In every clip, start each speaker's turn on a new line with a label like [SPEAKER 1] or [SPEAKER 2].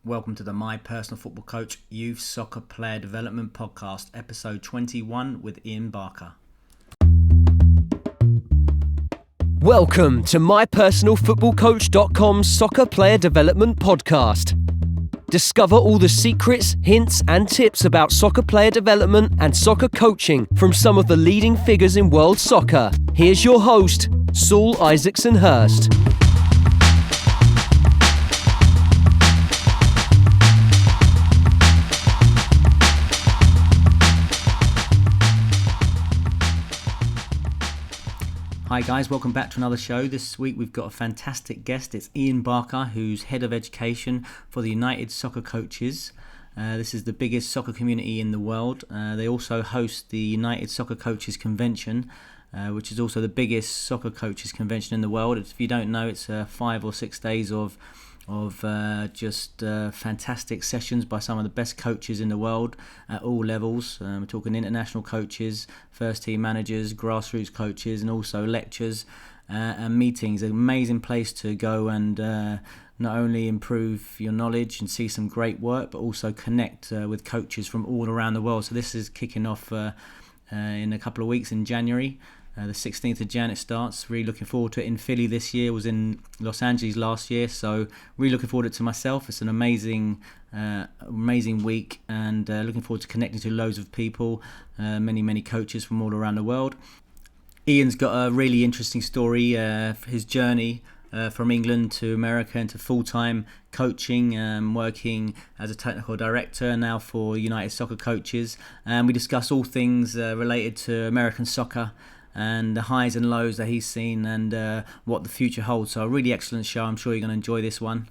[SPEAKER 1] Welcome to the My Personal Football Coach Youth Soccer Player Development Podcast, episode 21 with Ian Barker.
[SPEAKER 2] Welcome to MyPersonalFootballCoach.com Soccer Player Development Podcast. Discover all the secrets, hints and tips about soccer player development and soccer coaching from some of the leading figures in world soccer. Here's your host, Saul Isaacson-Hurst.
[SPEAKER 1] Hi guys, welcome back to another show. This week we've got a fantastic guest. It's Ian Barker, who's Head of Education for the United Soccer Coaches. This is the biggest soccer community in the world. They also host the United Soccer Coaches Convention, which is also the biggest soccer coaches convention in the world. If you don't know, it's 5 or 6 days of fantastic sessions by some of the best coaches in the world at all levels. We're talking international coaches, first team managers, grassroots coaches, and also lectures and meetings. An amazing place to go and not only improve your knowledge and see some great work, but also connect with coaches from all around the world. So this is kicking off in a couple of weeks in January. The 16th of Jan it starts. Really looking forward to it. In Philly this year, was in Los Angeles last year, so really looking forward to it to myself. It's an amazing week, and looking forward to connecting to loads of people, many coaches from all around the world. Ian's got a really interesting story, his journey from England to America into full-time coaching, working as a technical director now for United Soccer Coaches, and we discuss all things related to American soccer and the highs and lows that he's seen and what the future holds. So a really excellent show. I'm sure you're going to enjoy this one.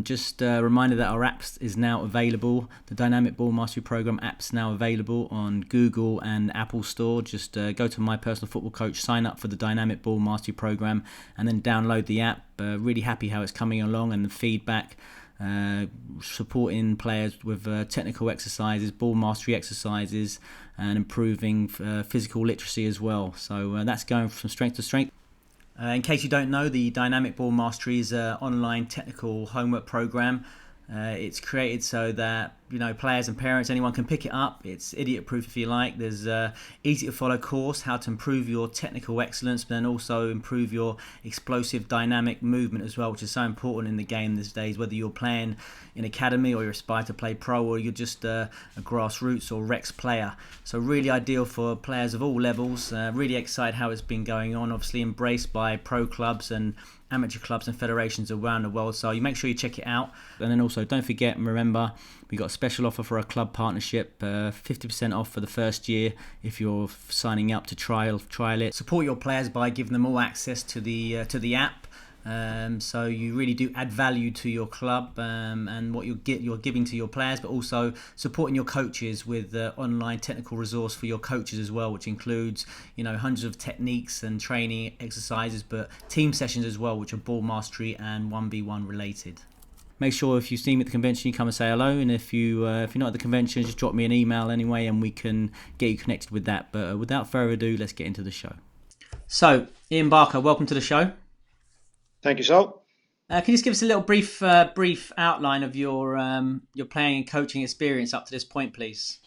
[SPEAKER 1] Just a reminder that our apps is now available. The Dynamic Ball Mastery Program app's now available on Google and Apple Store. Just go to My Personal Football Coach, sign up for the Dynamic Ball Mastery Program, and then download the app. Really happy how it's coming along and the feedback. Supporting players with technical exercises, ball mastery exercises, and improving physical literacy as well. So that's going from strength to strength. In case you don't know, the Dynamic Ball Mastery is an online technical homework program. It's created so that players and parents, anyone can pick it up. It's idiot-proof if you like. There's an easy-to-follow course, how to improve your technical excellence, but then also improve your explosive dynamic movement as well, which is so important in the game these days, whether you're playing in academy or you aspire to play pro, or you're just a grassroots or Rex player. So really ideal for players of all levels. Really excited how it's been going on, obviously embraced by pro clubs and amateur clubs and federations around the world. So you make sure you check it out. And then also don't forget and remember, we got a special offer for a club partnership, 50% off for the first year if you're signing up to trial it. Support your players by giving them all access to the app. So you really do add value to your club and what you're giving to your players, but also supporting your coaches with online technical resource for your coaches as well, which includes hundreds of techniques and training exercises, but team sessions as well, which are ball mastery and 1v1 related. Make sure if you see me at the convention, you come and say hello, and if you're not at the convention, just drop me an email anyway, and we can get you connected with that. But without further ado, let's get into the show. So, Ian Barker, welcome to the show.
[SPEAKER 3] Thank you, Saul.
[SPEAKER 1] Can you just give us a little brief outline of your playing and coaching experience up to this point, please?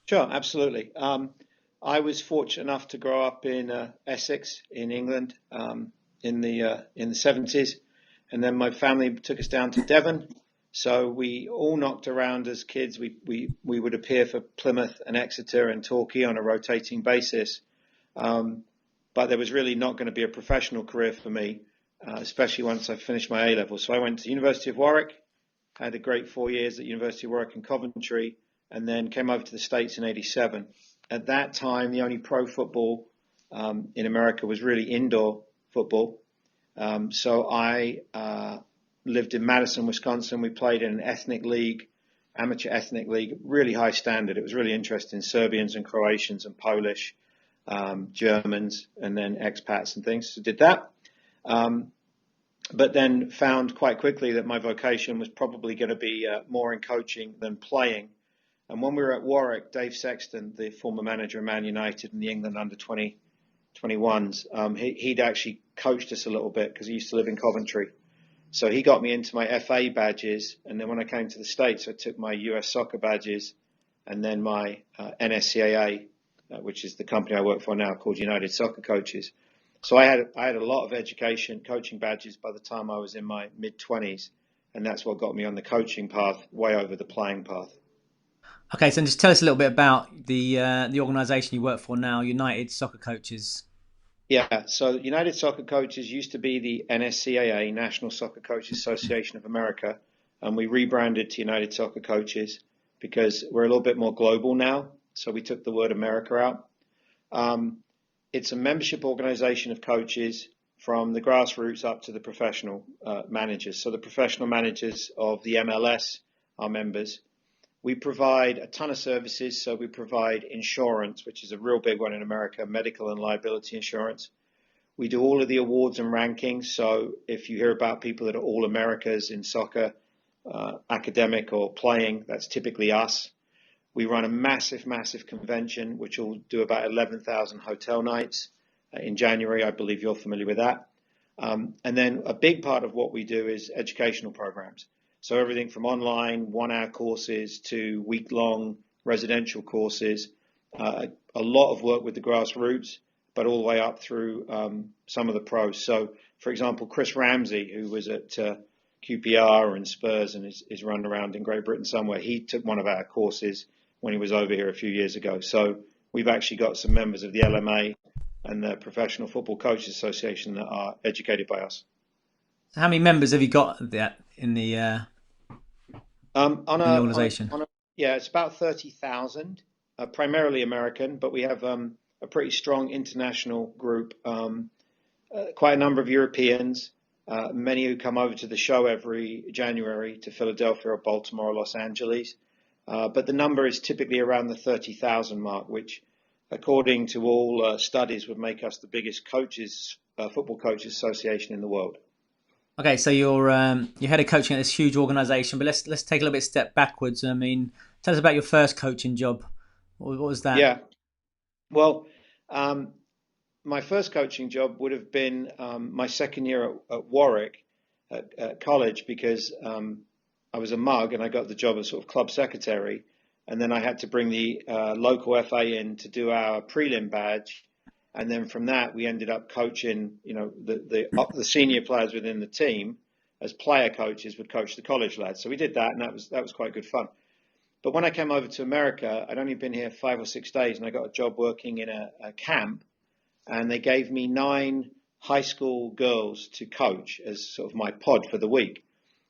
[SPEAKER 3] Sure, absolutely. I was fortunate enough to grow up in Essex, in England, in the 70s, and then my family took us down to Devon. So we all knocked around as kids. We would appear for Plymouth and Exeter and Torquay on a rotating basis, but there was really not going to be a professional career for me. Especially once I finished my A-level. So I went to University of Warwick, had a great 4 years at University of Warwick in Coventry, and then came over to the States in '87. At that time, the only pro football in America was really indoor football. So I lived in Madison, Wisconsin. We played in an ethnic league, amateur ethnic league, really high standard. It was really interesting, Serbians and Croatians and Polish, Germans, and then expats and things. So did that. But then found quite quickly that my vocation was probably going to be more in coaching than playing. And when we were at Warwick, Dave Sexton, the former manager of Man United and the England under-21s, he'd actually coached us a little bit because he used to live in Coventry. So he got me into my FA badges, and then when I came to the States, I took my US soccer badges, and then my NSCAA, which is the company I work for now, called United Soccer Coaches. So I had a lot of education, coaching badges by the time I was in my mid-20s, and that's what got me on the coaching path, way over the playing path.
[SPEAKER 1] Okay, so just tell us a little bit about the organisation you work for now, United Soccer Coaches.
[SPEAKER 3] Yeah, so United Soccer Coaches used to be the NSCAA, National Soccer Coaches Association of America, and we rebranded to United Soccer Coaches because we're a little bit more global now, so we took the word America out. It's a membership organization of coaches from the grassroots up to the professional managers. So the professional managers of the MLS are members. We provide a ton of services. So we provide insurance, which is a real big one in America, medical and liability insurance. We do all of the awards and rankings. So if you hear about people that are all Americas in soccer, academic or playing, that's typically us. We run a massive convention, which will do about 11,000 hotel nights in January. I believe you're familiar with that. And then a big part of what we do is educational programs. So everything from online 1-hour courses to week-long residential courses, a lot of work with the grassroots, but all the way up through some of the pros. So, for example, Chris Ramsey, who was at QPR and Spurs and is running around in Great Britain somewhere, he took one of our courses when he was over here a few years ago. So we've actually got some members of the LMA and the Professional Football Coaches Association that are educated by us.
[SPEAKER 1] So how many members have you got in the organisation?
[SPEAKER 3] Yeah, it's about 30,000, primarily American, but we have a pretty strong international group, quite a number of Europeans, many who come over to the show every January to Philadelphia or Baltimore or Los Angeles. But the number is typically around the 30,000 mark, which, according to all studies, would make us the biggest football coaches association in the world.
[SPEAKER 1] Okay, so you're head of coaching at this huge organisation, but let's take a little bit step backwards. I mean, tell us about your first coaching job. What was that?
[SPEAKER 3] Yeah, well, my first coaching job would have been my second year at Warwick at college, because I was a mug and I got the job as sort of club secretary, and then I had to bring the local FA in to do our prelim badge. And then from that, we ended up coaching, the senior players within the team as player coaches would coach the college lads. So we did that, and that was quite good fun. But when I came over to America, I'd only been here 5 or 6 days, and I got a job working in a camp, and they gave me 9 high school girls to coach as sort of my pod for the week.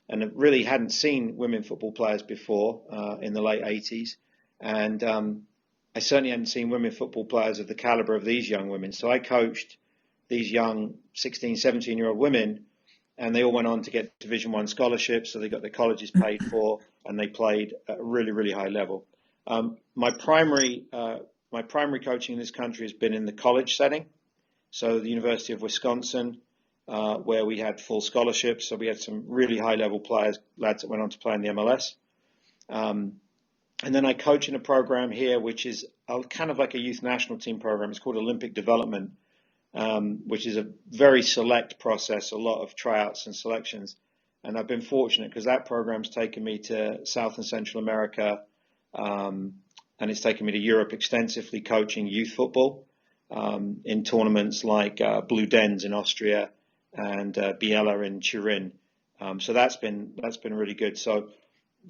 [SPEAKER 3] And I really hadn't seen women football players before in the late 80s. And I certainly hadn't seen women football players of the caliber of these young women. So I coached these young 16, 17-year-old women, and they all went on to get Division I scholarships. So they got their colleges paid for, and they played at a really, really high level. My primary coaching in this country has been in the college setting. So the University of Wisconsin, where we had full scholarships. So we had some really high-level lads that went on to play in the MLS. And then I coach in a program here, which is kind of like a youth national team program. It's called Olympic Development, which is a very select process, a lot of tryouts and selections. And I've been fortunate because that program's taken me to South and Central America, and it's taken me to Europe extensively coaching youth football in tournaments like Blue Dens in Austria and Biella in Turin. So that's been really good. So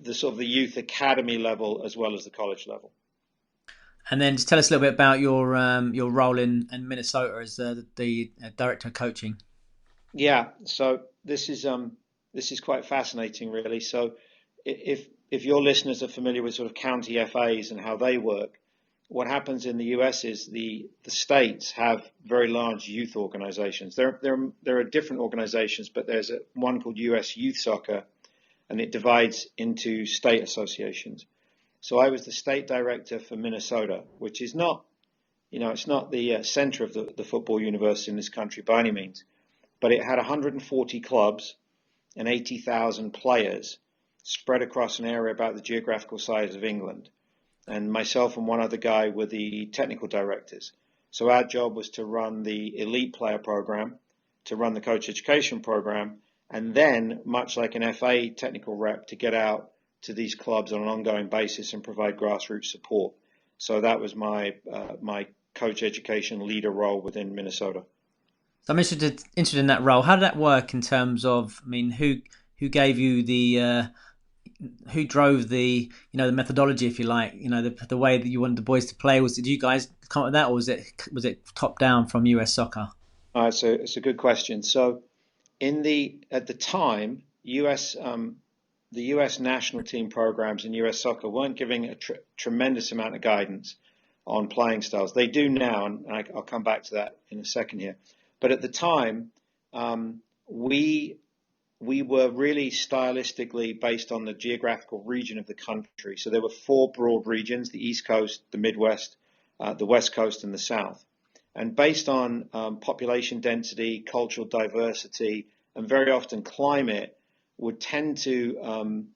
[SPEAKER 3] the sort of the youth academy level as well as the college level.
[SPEAKER 1] And then just tell us a little bit about your role in Minnesota as the director of coaching.
[SPEAKER 3] Yeah, so this is quite fascinating, really. So if your listeners are familiar with sort of county FAs and how they work, what happens in the US is the states have very large youth organizations. There are different organizations, but there's one called US Youth Soccer, and it divides into state associations. So I was the state director for Minnesota, which is not, it's not the center of the football university in this country by any means, but it had 140 clubs and 80,000 players spread across an area about the geographical size of England. And myself and one other guy were the technical directors. So our job was to run the elite player program, to run the coach education program, and then, much like an FA technical rep, to get out to these clubs on an ongoing basis and provide grassroots support. So that was my coach education leader role within Minnesota.
[SPEAKER 1] So I'm interested in that role. How did that work in terms of, I mean, who gave you the who drove the the methodology, if you like, the way that you wanted the boys to play? Did you guys come up with that, or was it top down from US Soccer?
[SPEAKER 3] So it's a good question. So at the time, the US national team programs in US Soccer weren't giving a tremendous amount of guidance on playing styles. They do now, and I'll come back to that in a second here. But at the time, we were really stylistically based on the geographical region of the country. So there were 4 broad regions: the East Coast, the Midwest, the West Coast, and the South. And based on population density, cultural diversity, and very often climate, would tend to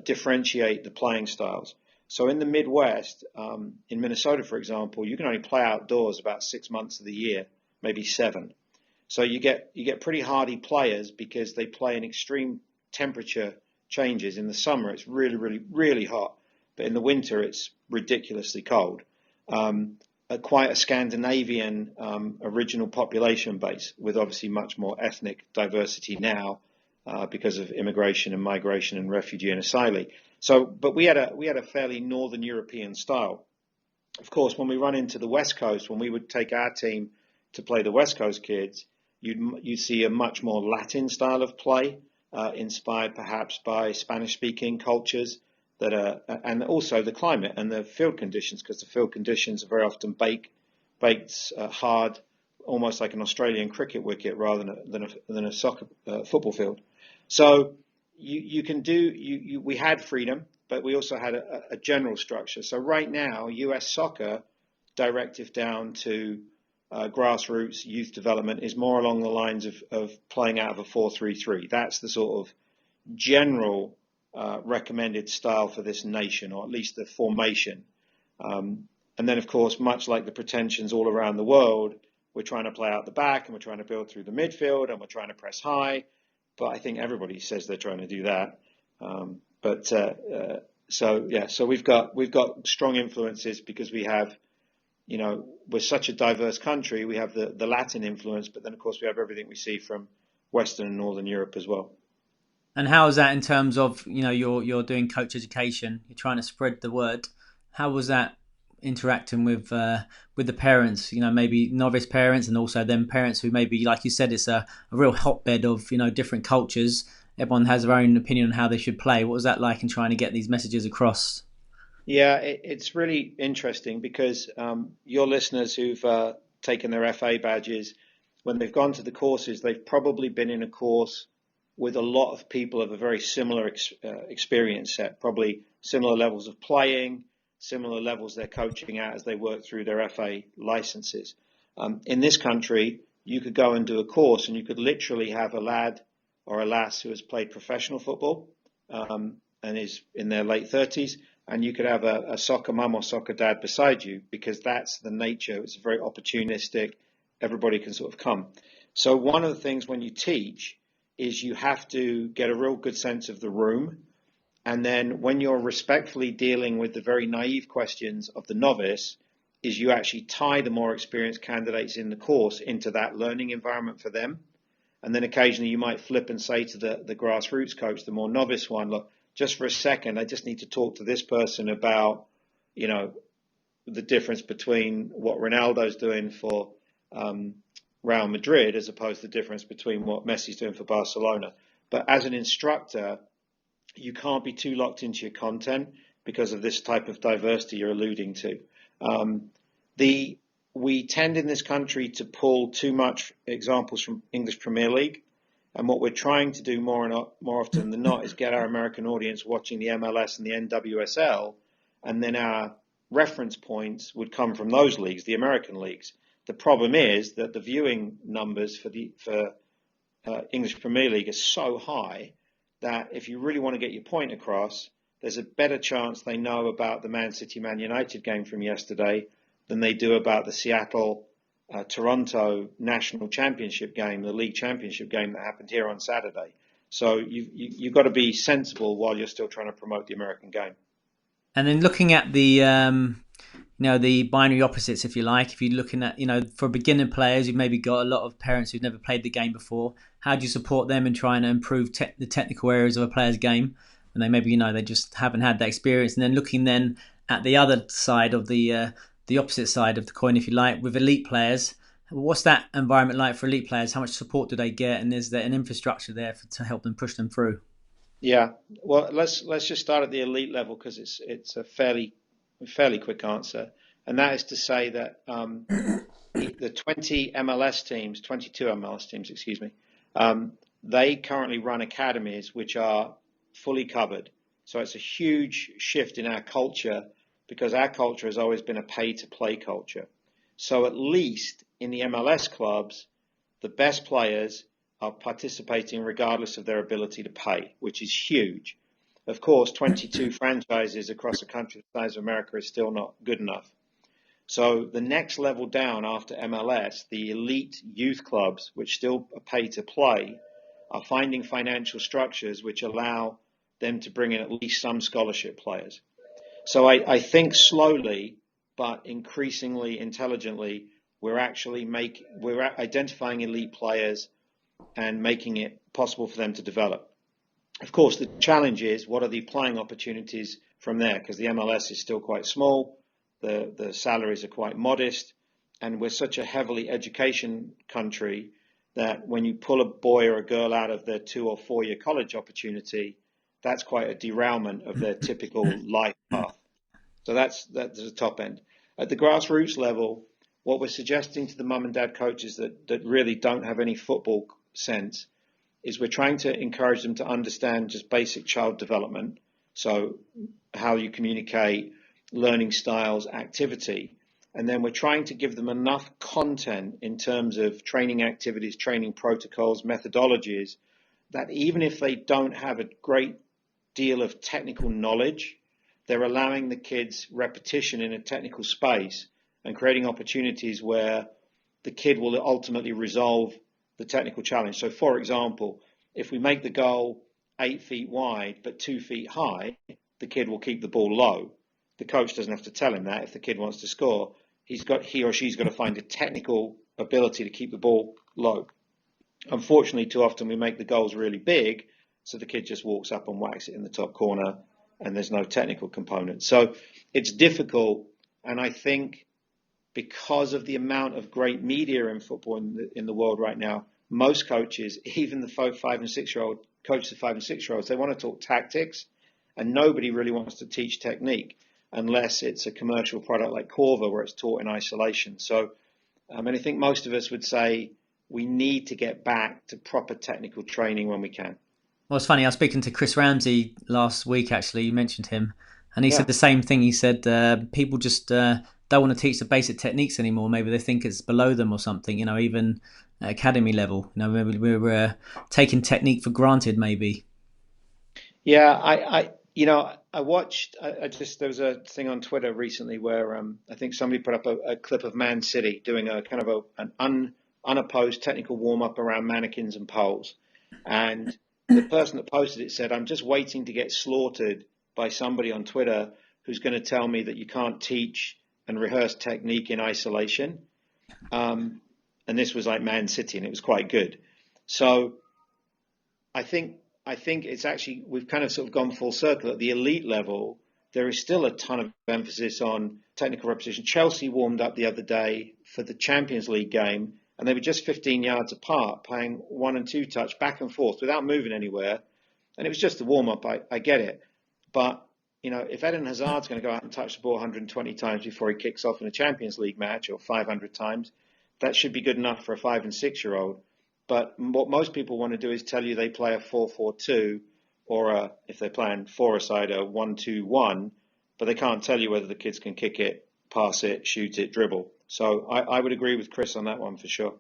[SPEAKER 3] differentiate the playing styles. So in the Midwest, in Minnesota, for example, you can only play outdoors about 6 months of the year, maybe 7. So you get pretty hardy players because they play in extreme temperature changes. In the summer, it's really, really, really hot, but in the winter, it's ridiculously cold. Quite a Scandinavian original population base, with obviously much more ethnic diversity now because of immigration and migration and refugee and asylee. So, but we had a fairly Northern European style. Of course, when we run into the West Coast, when we would take our team to play the West Coast kids, you'd see a much more Latin style of play, inspired perhaps by Spanish-speaking cultures that are, and also the climate and the field conditions, because the field conditions are very often baked hard, almost like an Australian cricket wicket rather than a soccer football field. So we had freedom, but we also had a general structure. So right now, US Soccer directive down to grassroots youth development is more along the lines of playing out of a 4-3-3. That's the sort of general recommended style for this nation, or at least the formation. And then, of course, much like the pretensions all around the world, we're trying to play out the back, and we're trying to build through the midfield, and we're trying to press high. But I think everybody says they're trying to do that. So we've got strong influences because we have, we're such a diverse country. We have the Latin influence, but then of course we have everything we see from Western and Northern Europe as well.
[SPEAKER 1] And how is that in terms of, you're doing coach education, you're trying to spread the word. How was that interacting with the parents, maybe novice parents, and also them parents who maybe, like you said, it's a real hotbed of, different cultures. Everyone has their own opinion on how they should play. What was that like in trying to get these messages across?
[SPEAKER 3] Yeah, it's really interesting because your listeners who've taken their FA badges, when they've gone to the courses, they've probably been in a course with a lot of people of a very similar experience set, probably similar levels of playing, similar levels they're coaching at as they work through their FA licenses. In this country, you could go and do a course and you could literally have a lad or a lass who has played professional football and is in their late 30s, and you could have a soccer mum or soccer dad beside you, because that's the nature. It's very opportunistic. Everybody can sort of come. So one of the things when you teach is you have to get a real good sense of the room. And then when you're respectfully dealing with the very naive questions of the novice, is you actually tie the more experienced candidates in the course into that learning environment for them. And then occasionally you might flip and say to the grassroots coach, the more novice one, look, just for a second, I just need to talk to this person about, the difference between what Ronaldo's doing for Real Madrid as opposed to the difference between what Messi's doing for Barcelona. But as an instructor, you can't be too locked into your content because of this type of diversity you're alluding to. We tend in this country to pull too much examples from English Premier League. And what we're trying to do more often than not is get our American audience watching the MLS and the NWSL, and then our reference points would come from those leagues, the American leagues. The problem is that the viewing numbers for English Premier League are so high that if you really want to get your point across, there's a better chance they know about the Man City-Man United game from yesterday than they do about the Seattle Toronto National Championship game, the league championship game that happened here on Saturday. So you've got to be sensible while you're still trying to promote the American game.
[SPEAKER 1] And then looking at the the binary opposites, if you like, if you're looking at, for beginner players, you've maybe got a lot of parents who've never played the game before. How do you support them in trying to improve the technical areas of a player's game? And they maybe, they just haven't had that experience. And then looking then at the other side of the opposite side of the coin, if you like, with elite players, what's that environment like for elite players? How much support do they get? And is there an infrastructure there to help them push them through?
[SPEAKER 3] Yeah, well, let's just start at the elite level because it's a fairly quick answer, and that is to say that the 22 MLS teams, excuse me, they currently run academies which are fully covered. So it's a huge shift in our culture because our culture has always been a pay-to-play culture. So at least in the MLS clubs, the best players are participating regardless of their ability to pay, which is huge. Of course, 22 franchises across the country the size of America is still not good enough. So the next level down after MLS, the elite youth clubs, which still pay to play, are finding financial structures which allow them to bring in at least some scholarship players. So I think slowly, but increasingly intelligently, we're identifying elite players and making it possible for them to develop. Of course, the challenge is what are the playing opportunities from there? Because the MLS is still quite small, the salaries are quite modest, and we're such a heavily education country that when you pull a boy or a girl out of their 2 or 4 year college opportunity, that's quite a derailment of their typical life path. So that's the top end. At the grassroots level, what we're suggesting to the mum and dad coaches that really don't have any football sense is we're trying to encourage them to understand just basic child development. So how you communicate, learning styles, activity. And then we're trying to give them enough content in terms of training activities, training protocols, methodologies, that even if they don't have a great deal of technical knowledge, they're allowing the kids repetition in a technical space and creating opportunities where the kid will ultimately resolve the technical challenge. So for example, if we make the goal 8 feet wide but 2 feet high, the kid will keep the ball low. The coach doesn't have to tell him that. If the kid wants to score, he or she's got to find a technical ability to keep the ball low. Unfortunately, too often we make the goals really big, so the kid just walks up and whacks it in the top corner and there's no technical component. So it's difficult, and I think because of the amount of great media in football in the world right now, most coaches, even the 5 and 6-year-old coaches of 5 and 6-year-olds, they want to talk tactics, and nobody really wants to teach technique unless it's a commercial product like Corva where it's taught in isolation. So, and I think most of us would say we need to get back to proper technical training when we can.
[SPEAKER 1] Well, it's funny. I was speaking to Chris Ramsey last week, actually. You mentioned him. And he said the same thing. He said people just don't want to teach the basic techniques anymore. Maybe they think it's below them or something, even at academy level. Maybe we're taking technique for granted, maybe.
[SPEAKER 3] Yeah, I watched, there was a thing on Twitter recently where I think somebody put up a clip of Man City doing a kind of an unopposed technical warm-up around mannequins and poles. And the person that posted it said, I'm just waiting to get slaughtered by somebody on Twitter who's going to tell me that you can't teach and rehearse technique in isolation. And this was like Man City, and it was quite good. So I think it's actually, we've kind of sort of gone full circle. At the elite level, there is still a ton of emphasis on technical repetition. Chelsea warmed up the other day for the Champions League game, and they were just 15 yards apart, playing 1 and 2 touch back and forth without moving anywhere. And it was just a warm-up, I get it. But, if Eden Hazard's going to go out and touch the ball 120 times before he kicks off in a Champions League match, or 500 times, that should be good enough for a 5 and 6-year-old. But what most people want to do is tell you they play a 4-4-2, or if they're playing 4-a-side, a 1-2-1, but they can't tell you whether the kids can kick it, pass it, shoot it, dribble. So I would agree with Chris on that one for sure.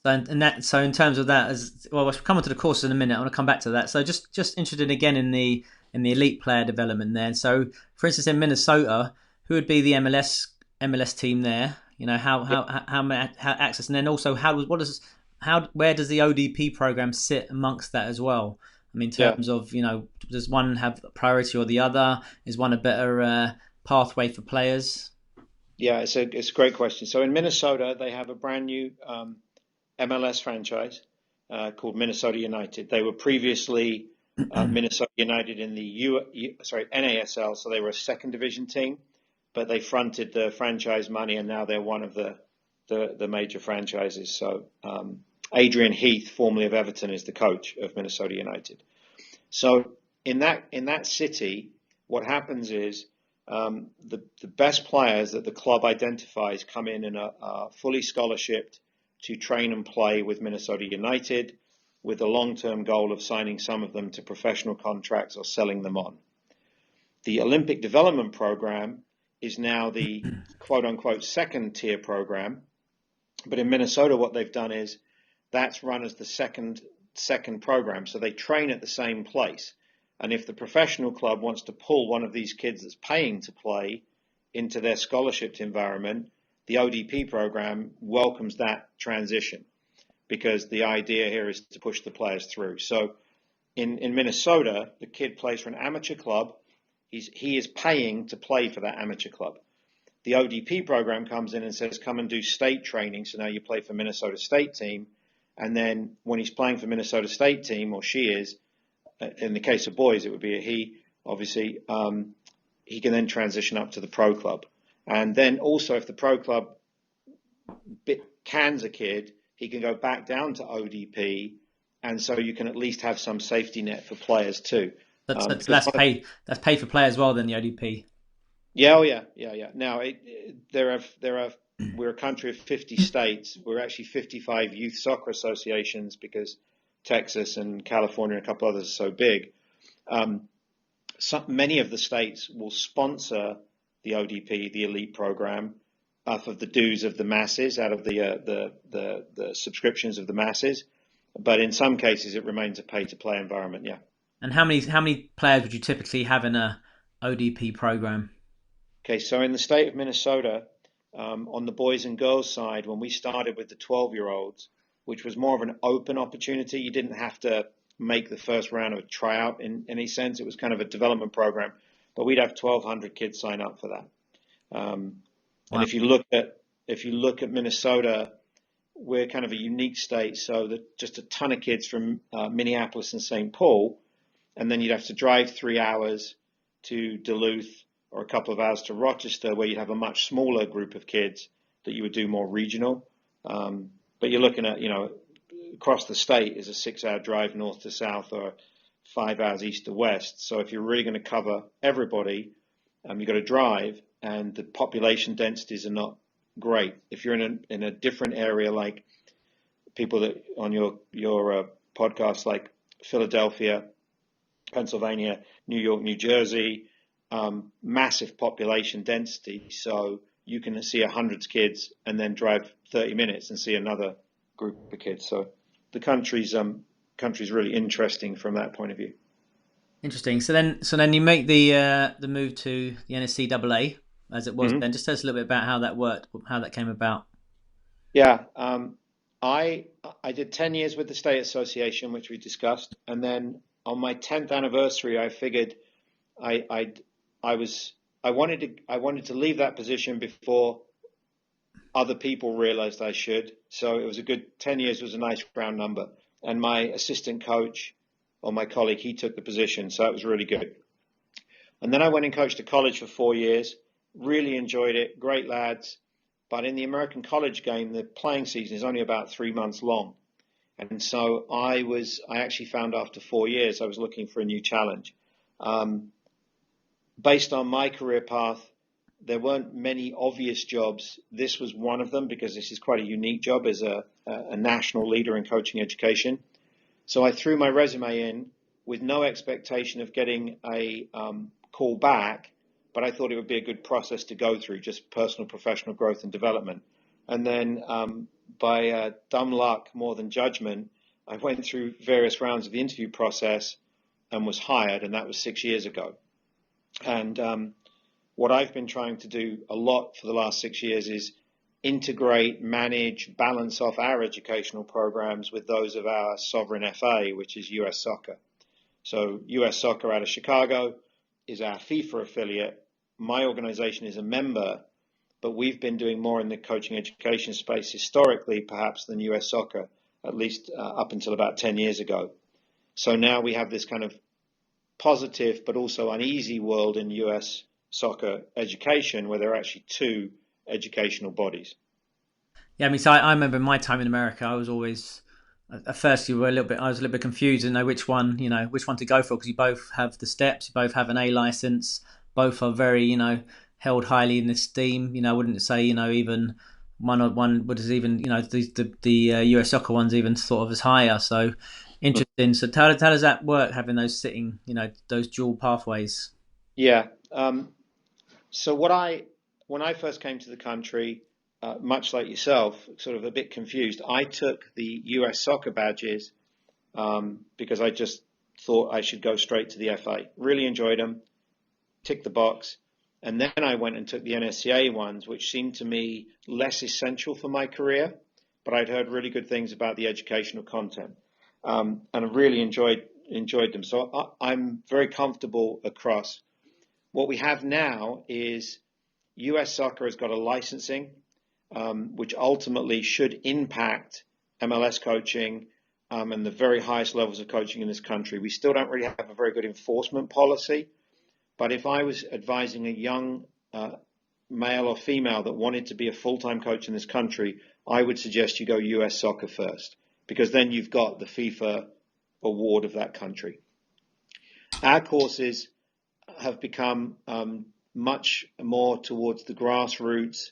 [SPEAKER 1] So in terms of that, we'll come on to the courses in a minute. I want to come back to that. So just interested again in the elite player development there. So for instance, in Minnesota, who would be the MLS team there? You know, how access, and then also where does the ODP program sit amongst that as well? I mean, in
[SPEAKER 3] Yeah.
[SPEAKER 1] terms of, does one have priority or the other? Is one a better pathway for players?
[SPEAKER 3] Yeah, it's a great question. So in Minnesota, they have a brand new MLS franchise called Minnesota United. They were previously Minnesota United in the NASL, so they were a second division team, but they fronted the franchise money, and now they're one of the major franchises. So Adrian Heath, formerly of Everton, is the coach of Minnesota United. So in that city, what happens is the best players that the club identifies come in and are fully scholarshiped to train and play with Minnesota United, with the long-term goal of signing some of them to professional contracts or selling them on. The Olympic Development Program is now the quote-unquote second-tier program, but in Minnesota what they've done is that's run as the second program, so they train at the same place. And if the professional club wants to pull one of these kids that's paying to play into their scholarship environment, the ODP program welcomes that transition, because the idea here is to push the players through. So in Minnesota, the kid plays for an amateur club. He is paying to play for that amateur club. The ODP program comes in and says, come and do state training. So now you play for Minnesota State team. And then when he's playing for Minnesota State team, or she is, in the case of boys, it would be a he, obviously, he can then transition up to the pro club. And then also, if the pro club cans a kid, he can go back down to ODP, and so you can at least have some safety net for players too.
[SPEAKER 1] That's pay for play as well, then the ODP.
[SPEAKER 3] Yeah, yeah. Now we're a country of 50 states. We're actually 55 youth soccer associations, because Texas and California and a couple others are so big. Many of the states will sponsor the ODP, the elite program, off of the dues of the masses, out of the subscriptions of the masses. But in some cases, it remains a pay-to-play environment. Yeah.
[SPEAKER 1] And how many players would you typically have in a ODP program?
[SPEAKER 3] Okay, so in the state of Minnesota, on the boys and girls side, when we started with the 12-year-olds, which was more of an open opportunity, you didn't have to make the first round of a tryout in any sense. It was kind of a development program, but we'd have 1,200 kids sign up for that. Wow. And if you look at Minnesota, we're kind of a unique state, so that just a ton of kids from Minneapolis and St. Paul, and then you'd have to drive 3 hours to Duluth or a couple of hours to Rochester, where you'd have a much smaller group of kids that you would do more regional. But you're looking at, across the state is a 6-hour drive north to south, or 5 hours east to west. So if you're really going to cover everybody, you've got to drive, and the population densities are not great. If you're in a different area, like people that on your podcast, like Philadelphia, Pennsylvania, New York, New Jersey, massive population density. So you can see 100 kids and then drive 30 minutes and see another group of kids. So the country's really interesting from that point of view.
[SPEAKER 1] Interesting. So then you make the move to the NSCAA, as it was then. Just tell us a little bit about how that worked, how that came about.
[SPEAKER 3] Yeah, I did 10 years with the state association, which we discussed, and then on my 10th anniversary, I figured I wanted to leave that position before other people realized I should. So it was a good 10 years was a nice round number. And my assistant coach, or my colleague, he took the position. So it was really good. And then I went and coached a college for 4 years, really enjoyed it, great lads. But in the American college game, the playing season is only about 3 months long. And so I actually found after 4 years, I was looking for a new challenge. Based on my career path, there weren't many obvious jobs. This was one of them, because this is quite a unique job as a national leader in coaching education. So I threw my resume in with no expectation of getting a call back, but I thought it would be a good process to go through, just personal, professional growth and development. And then by dumb luck more than judgment, I went through various rounds of the interview process and was hired, and that was 6 years ago. And what I've been trying to do a lot for the last 6 years is integrate, manage, balance off our educational programs with those of our sovereign FA, which is US Soccer. So US Soccer out of Chicago is our FIFA affiliate. My organization is a member, but we've been doing more in the coaching education space historically, perhaps, than US Soccer, at least up until about 10 years ago. So now we have this kind of positive but also uneasy world in US Soccer education, where there are actually two educational bodies.
[SPEAKER 1] Yeah, I mean, so I remember my time in America. I was always at first I was a little bit confused and know which one to go for, because you both have the steps, you both have an A license, both are very held highly in esteem. I wouldn't say even one was even the US Soccer one's even sort of as higher. So interesting. So how does that work, having those sitting those dual pathways?
[SPEAKER 3] Yeah. So when I first came to the country, much like yourself, sort of a bit confused, I took the US Soccer badges because I just thought I should go straight to the FA. Really enjoyed them, ticked the box. And then I went and took the NSCA ones, which seemed to me less essential for my career, but I'd heard really good things about the educational content. And I really enjoyed them. So I'm very comfortable across. What we have now is US Soccer has got a licensing, which ultimately should impact MLS coaching and the very highest levels of coaching in this country. We still don't really have a very good enforcement policy. But if I was advising a young male or female that wanted to be a full-time coach in this country, I would suggest you go US Soccer first, because then you've got the FIFA award of that country. Our courses have become much more towards the grassroots,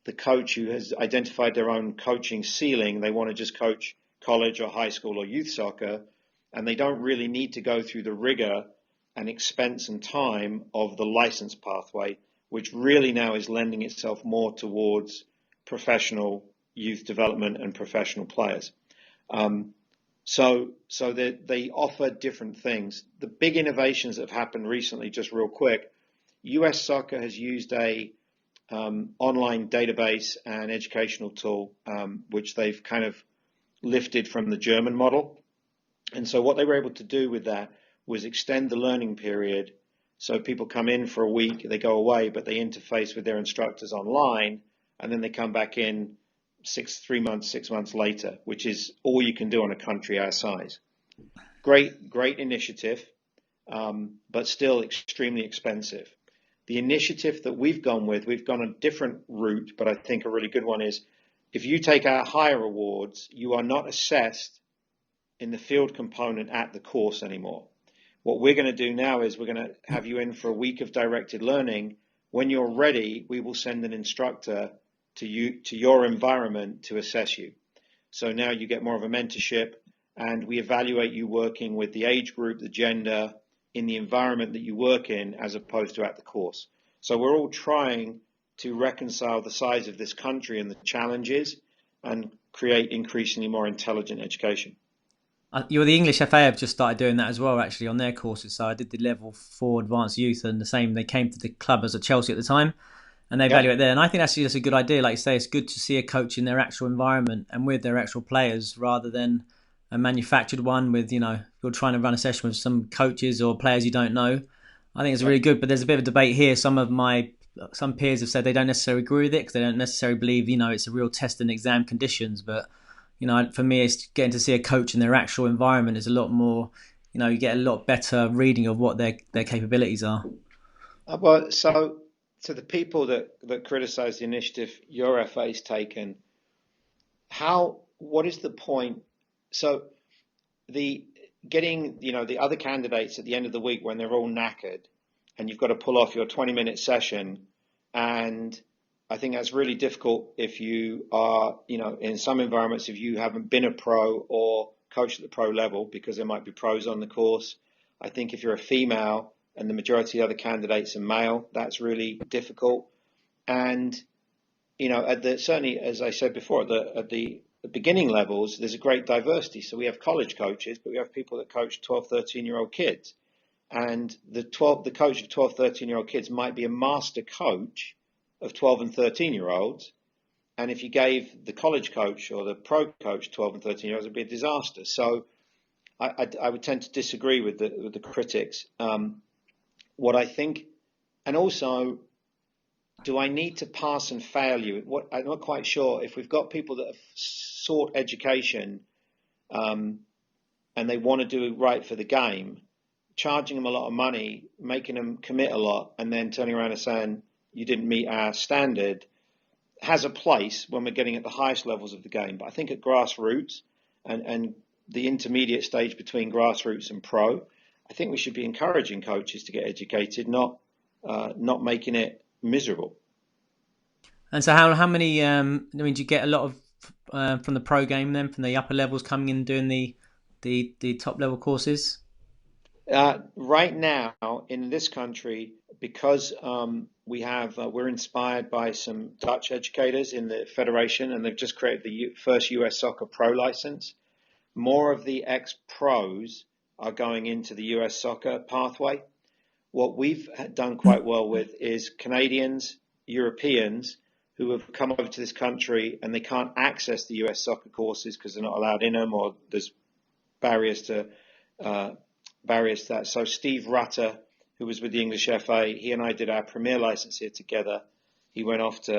[SPEAKER 3] the coach who has identified their own coaching ceiling. They want to just coach college or high school or youth soccer, and they don't really need to go through the rigor and expense and time of the license pathway, which really now is lending itself more towards professional youth development and professional players. So they offer different things. The big innovations that have happened recently, just real quick, US Soccer has used a online database and educational tool, which they've kind of lifted from the German model. And so what they were able to do with that was extend the learning period. So people come in for a week, they go away, but they interface with their instructors online, and then they come back in 6 months later, which is all you can do on a country our size. Great initiative, but still extremely expensive. The initiative that we've gone a different route, but I think a really good one is, if you take our higher awards, you are not assessed in the field component at the course anymore. What we're going to do now is we're going to have you in for a week of directed learning. When you're ready, we will send an instructor to your environment to assess you. So now you get more of a mentorship, and we evaluate you working with the age group, the gender, in the environment that you work in, as opposed to at the course. So we're all trying to reconcile the size of this country and the challenges and create increasingly more intelligent education.
[SPEAKER 1] The English FA have just started doing that as well, actually, on their courses. So I did the level 4 advanced youth, and the same. They came to the club as at Chelsea at the time, and they evaluate there. And I think that's just a good idea. Like you say, it's good to see a coach in their actual environment and with their actual players, rather than a manufactured one with, you're trying to run a session with some coaches or players you don't know. I think it's really good. But there's a bit of a debate here. Some peers have said they don't necessarily agree with it, because they don't necessarily believe, it's a real test and exam conditions. But for me, it's getting to see a coach in their actual environment is a lot more, you get a lot better reading of what their capabilities are.
[SPEAKER 3] Well, so to the people that criticize the initiative your FA's taken, what is the point? So the other candidates at the end of the week, when they're all knackered and you've got to pull off your 20-minute session, and I think that's really difficult if you are, in some environments, if you haven't been a pro or coached at the pro level, because there might be pros on the course. I think if you're a female and the majority of the other candidates are male, that's really difficult. And, certainly, as I said before, at the beginning levels, there's a great diversity. So we have college coaches, but we have people that coach 12, 13-year-old kids. And the coach of 12, 13-year-old kids might be a master coach of 12 and 13-year-olds, And if you gave the college coach or the pro coach 12 and 13-year-olds, it'd be a disaster. So I would tend to disagree with the critics. What I think, and also, do I need to pass and fail you? I'm not quite sure. If we've got people that have sought education and they want to do right for the game, charging them a lot of money, making them commit a lot, and then turning around and saying you didn't meet our standard has a place when we're getting at the highest levels of the game. But I think at grassroots and the intermediate stage between grassroots and pro, I think we should be encouraging coaches to get educated, not making it miserable.
[SPEAKER 1] And so how many, do you get a lot of from the pro game then, from the upper levels coming in doing the top level courses?
[SPEAKER 3] Right now in this country, because we're inspired by some Dutch educators in the federation, and they've just created the first US soccer pro license. More of the ex-pros are going into the US soccer pathway. What we've done quite well with is Canadians, Europeans who have come over to this country and they can't access the US soccer courses because they're not allowed in them, or there's barriers to that. So Steve Rutter, who was with the English FA, he and I did our Premier license here together. He went off to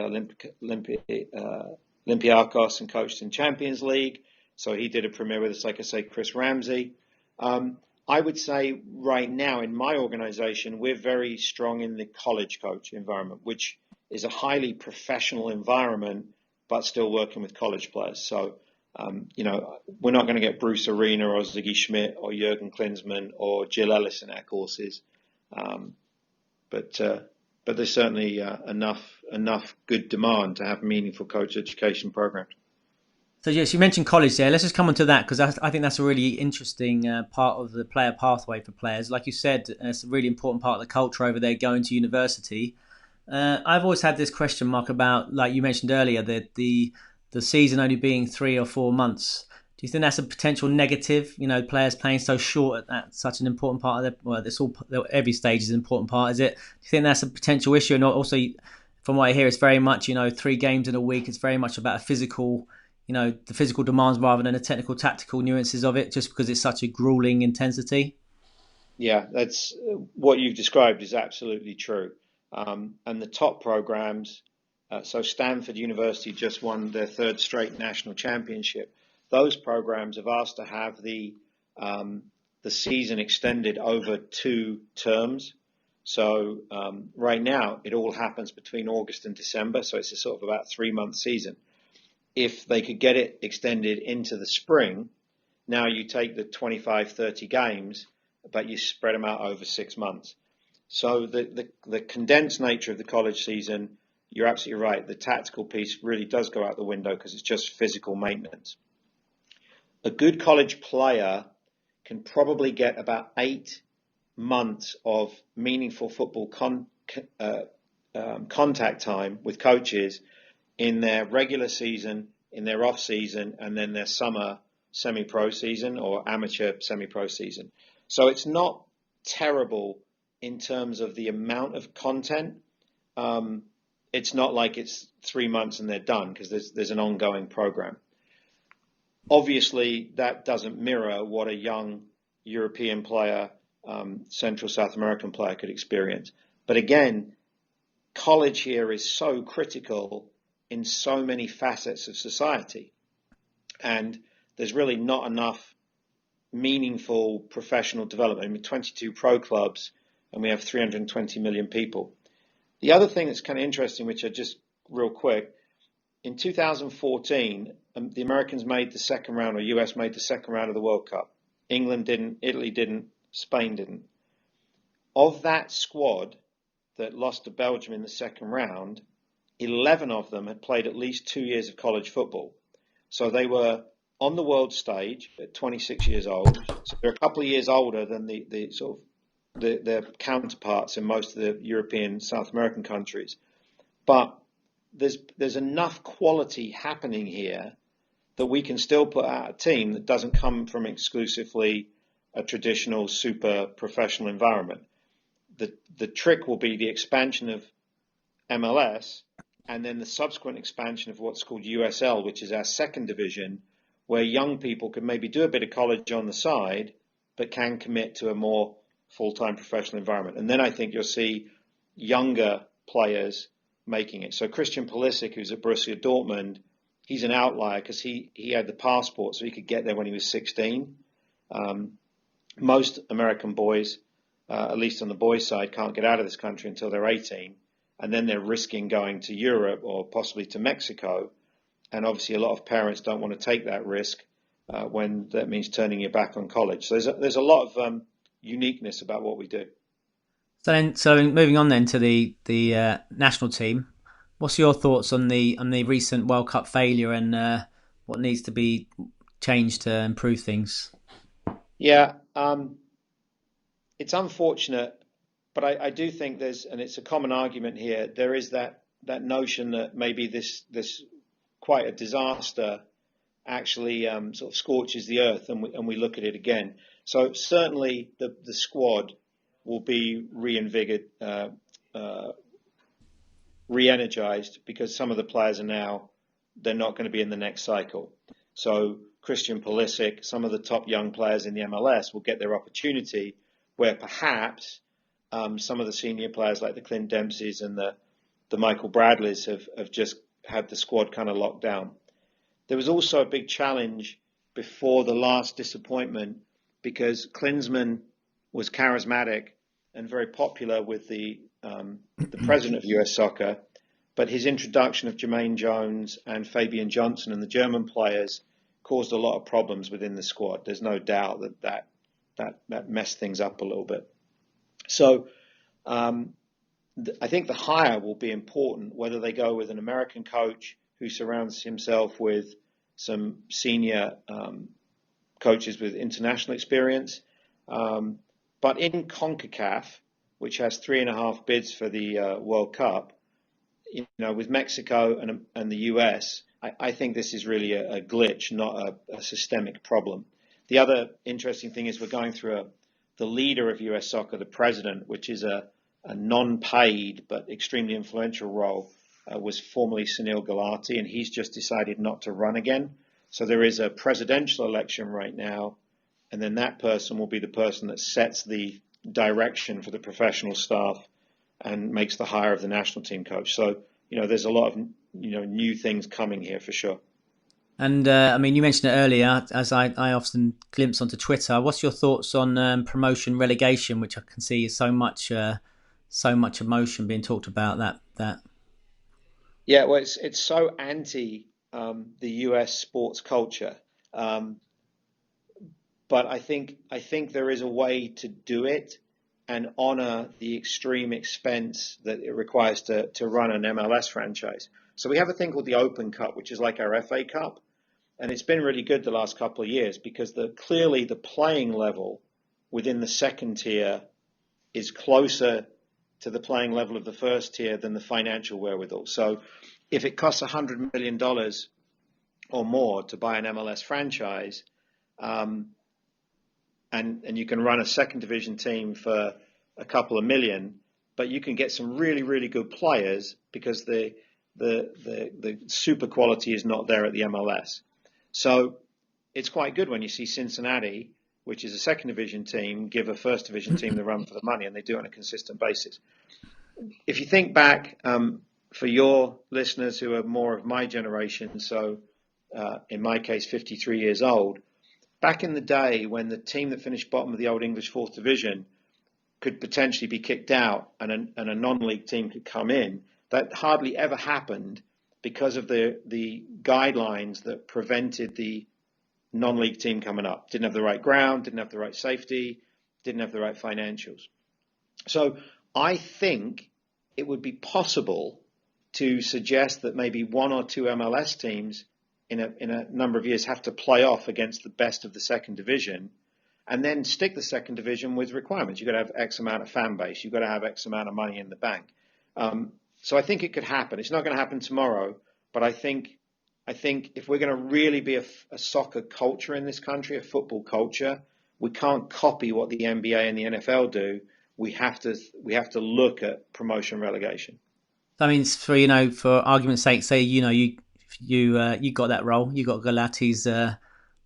[SPEAKER 3] Olympiacos and coached in Champions League. So he did a Premier with us, like I say, Chris Ramsey. I would say right now in my organization, we're very strong in the college coach environment, which is a highly professional environment, but still working with college players. So, we're not going to get Bruce Arena or Ziggy Schmidt or Jurgen Klinsmann or Jill Ellis in our courses. But there's certainly enough good demand to have meaningful coach education programs.
[SPEAKER 1] So yes, you mentioned college there. Let's just come on to that, because I think that's a really interesting part of the player pathway for players. Like you said, it's a really important part of the culture over there, going to university. I've always had this question mark about, like you mentioned earlier, that the season only being 3 or 4 months. Do you think that's a potential negative? Players playing so short at such an important part of every stage is an important part. Is it? Do you think that's a potential issue? And also, from what I hear, it's very much 3 games in a week. It's very much about a physical, the physical demands rather than the technical, tactical nuances of it, just because it's such a grueling intensity.
[SPEAKER 3] Yeah, that's what you've described is absolutely true. And the top programs, so Stanford University just won their 3rd straight national championship. Those programs have asked to have the season extended over 2 terms. So right now it all happens between August and December. So it's a sort of about 3-month season. If they could get it extended into the spring, now you take the 25, 30 games, but you spread them out over 6 months. So the condensed nature of the college season, you're absolutely right. The tactical piece really does go out the window because it's just physical maintenance. A good college player can probably get about 8 months of meaningful football contact time with coaches in their regular season, in their off season, and then their summer semi-pro season or amateur semi-pro season. So it's not terrible in terms of the amount of content. It's not like it's 3 months and they're done, because there's an ongoing program. Obviously, that doesn't mirror what a young European player, Central South American player could experience. But again, college here is so critical in so many facets of society. And there's really not enough meaningful professional development. I mean, 22 pro clubs, and we have 320 million people. The other thing that's kind of interesting, which I just real quick, in 2014, the Americans made the second round, or US made the second round of the World Cup. England didn't, Italy didn't, Spain didn't. Of that squad that lost to Belgium in the second round, 11 of them had played at least 2 years of college football. So they were on the world stage at 26 years old. So they're a couple of years older than their counterparts in most of the European, South American countries. But there's enough quality happening here that we can still put out a team that doesn't come from exclusively a traditional super professional environment. The trick will be the expansion of MLS and then the subsequent expansion of what's called USL, which is our second division, where young people can maybe do a bit of college on the side, but can commit to a more full-time professional environment. And then I think you'll see younger players making it. So Christian Pulisic, who's at Borussia Dortmund, he's an outlier because he had the passport, so he could get there when he was 16. Most American boys, at least on the boys' side, can't get out of this country until they're 18. And then they're risking going to Europe or possibly to Mexico. And obviously a lot of parents don't want to take that risk when that means turning your back on college. So there's a lot of uniqueness about what we do.
[SPEAKER 1] So moving on then to the national team, what's your thoughts on the recent World Cup failure and what needs to be changed to improve things?
[SPEAKER 3] Yeah, it's unfortunate, but I do think and it's a common argument here, there is that notion that maybe this quite a disaster actually sort of scorches the earth and we look at it again. So certainly the squad will be re-energized because some of the players they're not going to be in the next cycle. So Christian Pulisic, some of the top young players in the MLS will get their opportunity where perhaps some of the senior players like the Clint Dempseys and the Michael Bradleys have just had the squad kind of locked down. There was also a big challenge before the last disappointment because Klinsmann was charismatic and very popular with the president of US Soccer, but his introduction of Jermaine Jones and Fabian Johnson and the German players caused a lot of problems within the squad. There's no doubt that messed things up a little bit. So I think the hire will be important, whether they go with an American coach who surrounds himself with some senior coaches with international experience. But in CONCACAF, which has 3.5 bids for the World Cup, with Mexico and the US, I think this is really a glitch, not a systemic problem. The other interesting thing is we're going through the leader of US Soccer, the president, which is a non-paid but extremely influential role, was formerly Sunil Gulati, and he's just decided not to run again. So there is a presidential election right now, and then that person will be the person that sets the direction for the professional staff and makes the hire of the national team coach. So, there's a lot of, new things coming here for sure.
[SPEAKER 1] And you mentioned it earlier, as I often glimpse onto Twitter. What's your thoughts on promotion relegation, which I can see is so much emotion being talked about that?
[SPEAKER 3] Yeah, well, it's so anti the US sports culture, but I think there is a way to do it and honor the extreme expense that it requires to run an MLS franchise. So we have a thing called the Open Cup, which is like our FA Cup. And it's been really good the last couple of years because clearly the playing level within the second tier is closer to the playing level of the first tier than the financial wherewithal. So if it costs $100 million or more to buy an MLS franchise, and you can run a second division team for a couple of million, but you can get some really, really good players because the super quality is not there at the MLS. So it's quite good when you see Cincinnati, which is a second division team, give a first division team the run for the money, and they do it on a consistent basis. If you think back, for your listeners who are more of my generation, so in my case, 53 years old, back in the day when the team that finished bottom of the Old English Fourth Division could potentially be kicked out and a non-league team could come in, that hardly ever happened because of the guidelines that prevented the non-league team coming up. Didn't have the right ground, didn't have the right safety, didn't have the right financials. So I think it would be possible to suggest that maybe one or two MLS teams in a number of years have to play off against the best of the second division and then stick the second division with requirements. You've got to have X amount of fan base. You've got to have X amount of money in the bank. So I think it could happen. It's not going to happen tomorrow, but I think if we're going to really be a soccer culture in this country, a football culture, we can't copy what the NBA and the NFL do. We have to look at promotion relegation.
[SPEAKER 1] I mean, for argument's sake, say you got that role, you got Galati's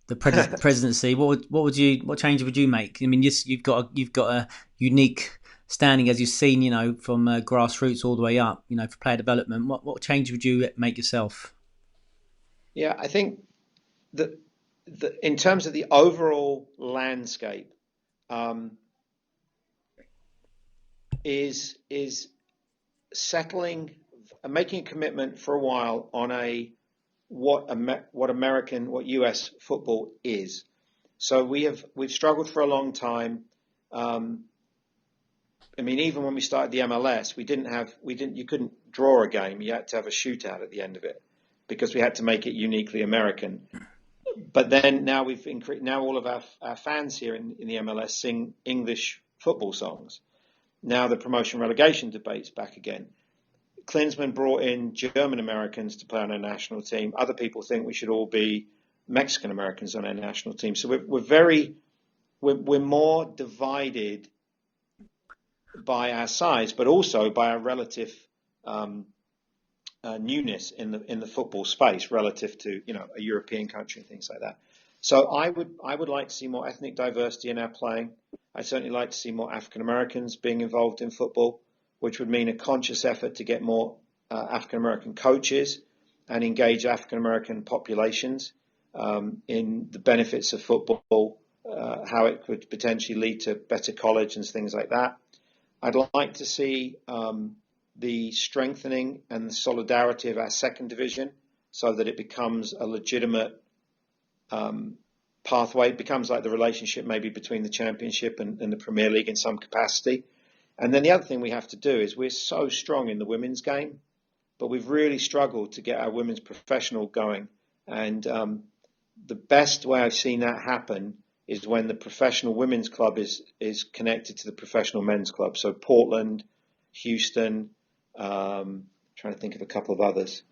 [SPEAKER 1] presidency. What change would you make? I mean, you've got a unique standing, as you've seen, from grassroots all the way up, for player development. What change would you make yourself?
[SPEAKER 3] Yeah, I think that in terms of the overall landscape, is settling, making a commitment for a while on what US football is. So we've struggled for a long time. I mean, even when we started the MLS, you couldn't draw a game. You had to have a shootout at the end of it because we had to make it uniquely American. But then now now all of our fans here in the MLS sing English football songs. Now the promotion relegation debate's back again. Klinsmann brought in German Americans to play on our national team. Other people think we should all be Mexican Americans on our national team. So we're more divided by our size, but also by our relative newness in the football space relative to a European country and things like that. So I would like to see more ethnic diversity in our playing. I'd certainly like to see more African Americans being involved in football, which would mean a conscious effort to get more African American coaches and engage African American populations in the benefits of football, how it could potentially lead to better college and things like that. I'd like to see the strengthening and the solidarity of our second division so that it becomes a legitimate pathway. It becomes like the relationship maybe between the Championship and the Premier League in some capacity. And then the other thing we have to do is we're so strong in the women's game, but we've really struggled to get our women's professional going. And the best way I've seen that happen is when the professional women's club is connected to the professional men's club. So Portland, Houston, trying to think of a couple of others.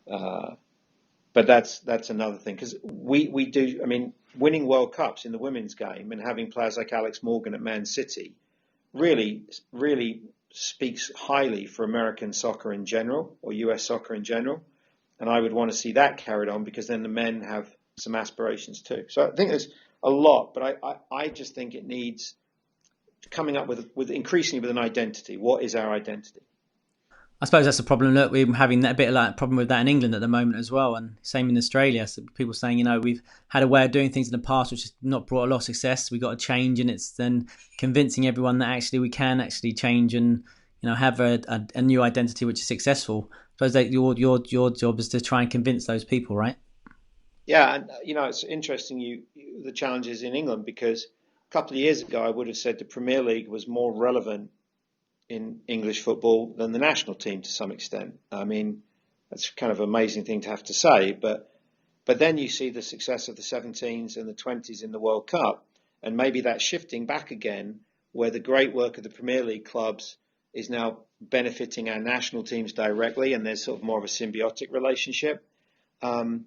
[SPEAKER 3] But that's another thing, because we do, I mean, winning World Cups in the women's game and having players like Alex Morgan at Man City really speaks highly for American soccer in general, or US soccer in general. And I would want to see that carried on, because then the men have some aspirations too. So I think there's a lot, but I just think it needs coming up with increasingly with an identity. What is our identity?
[SPEAKER 1] I suppose that's the problem. Look, we're having that bit of like problem with that in England at the moment as well, and same in Australia. So people saying, we've had a way of doing things in the past which has not brought a lot of success. We've got to change, and it's then convincing everyone that actually we can actually change and have a new identity which is successful. I suppose that your job is to try and convince those people, right?
[SPEAKER 3] Yeah, and it's interesting the challenges in England, because a couple of years ago I would have said the Premier League was more relevant in English football than the national team to some extent. I mean, that's kind of an amazing thing to have to say, but then you see the success of the 17s and the 20s in the World Cup, and maybe that's shifting back again, where the great work of the Premier League clubs is now benefiting our national teams directly, and there's sort of more of a symbiotic relationship. To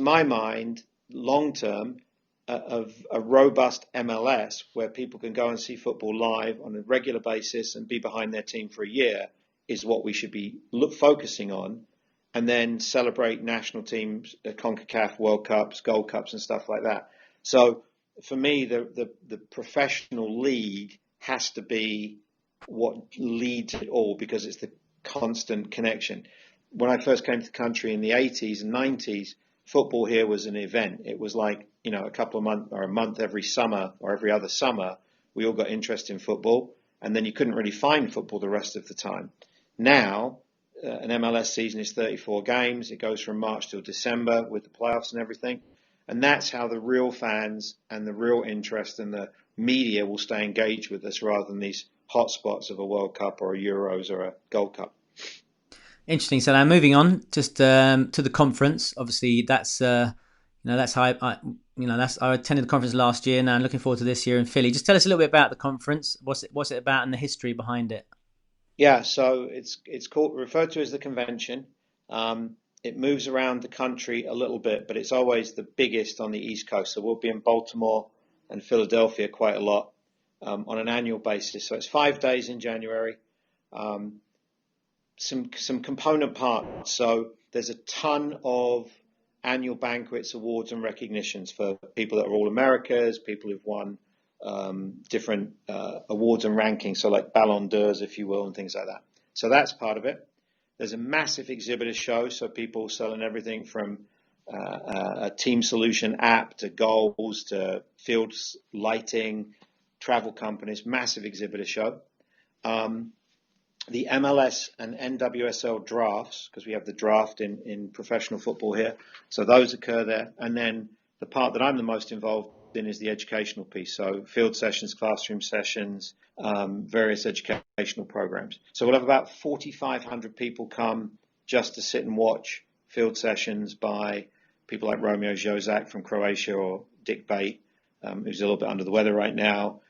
[SPEAKER 3] my mind, long term, of a robust MLS where people can go and see football live on a regular basis and be behind their team for a year is what we should be focusing on, and then celebrate national teams, CONCACAF World Cups, Gold Cups and stuff like that. So for me, the professional league has to be what leads it all, because it's the constant connection. When I first came to the country in the 80s and 90s, football here was an event. It was like, a couple of months or a month every summer or every other summer, we all got interested in football, and then you couldn't really find football the rest of the time. Now, an MLS season is 34 games. It goes from March till December with the playoffs and everything. And that's how the real fans and the real interest and the media will stay engaged with us, rather than these hotspots of a World Cup or a Euros or a Gold Cup.
[SPEAKER 1] Interesting. So now moving on, just to the conference. Obviously, that's that's how I attended the conference last year. Now I'm looking forward to this year in Philly. Just tell us a little bit about the conference. What's it about and the history behind it?
[SPEAKER 3] Yeah, so it's referred to as the convention. It moves around the country a little bit, but it's always the biggest on the East Coast. So we'll be in Baltimore and Philadelphia quite a lot on an annual basis. So it's 5 days in January. some component parts. So there's a ton of annual banquets, awards, and recognitions for people that are all Americas, people who've won different awards and rankings, so like Ballon d'Ors, if you will, and things like that. So that's part of it. There's a massive exhibitor show, so people selling everything from a team solution app to goals to field lighting, travel companies, massive exhibitor show. The MLS and NWSL drafts, because we have the draft in professional football here, so those occur there. And then the part that I'm the most involved in is the educational piece, so field sessions, classroom sessions, various educational programs. So we'll have about 4,500 people come just to sit and watch field sessions by people like Romeo Jozak from Croatia, or Dick Bate, who's a little bit under the weather right now.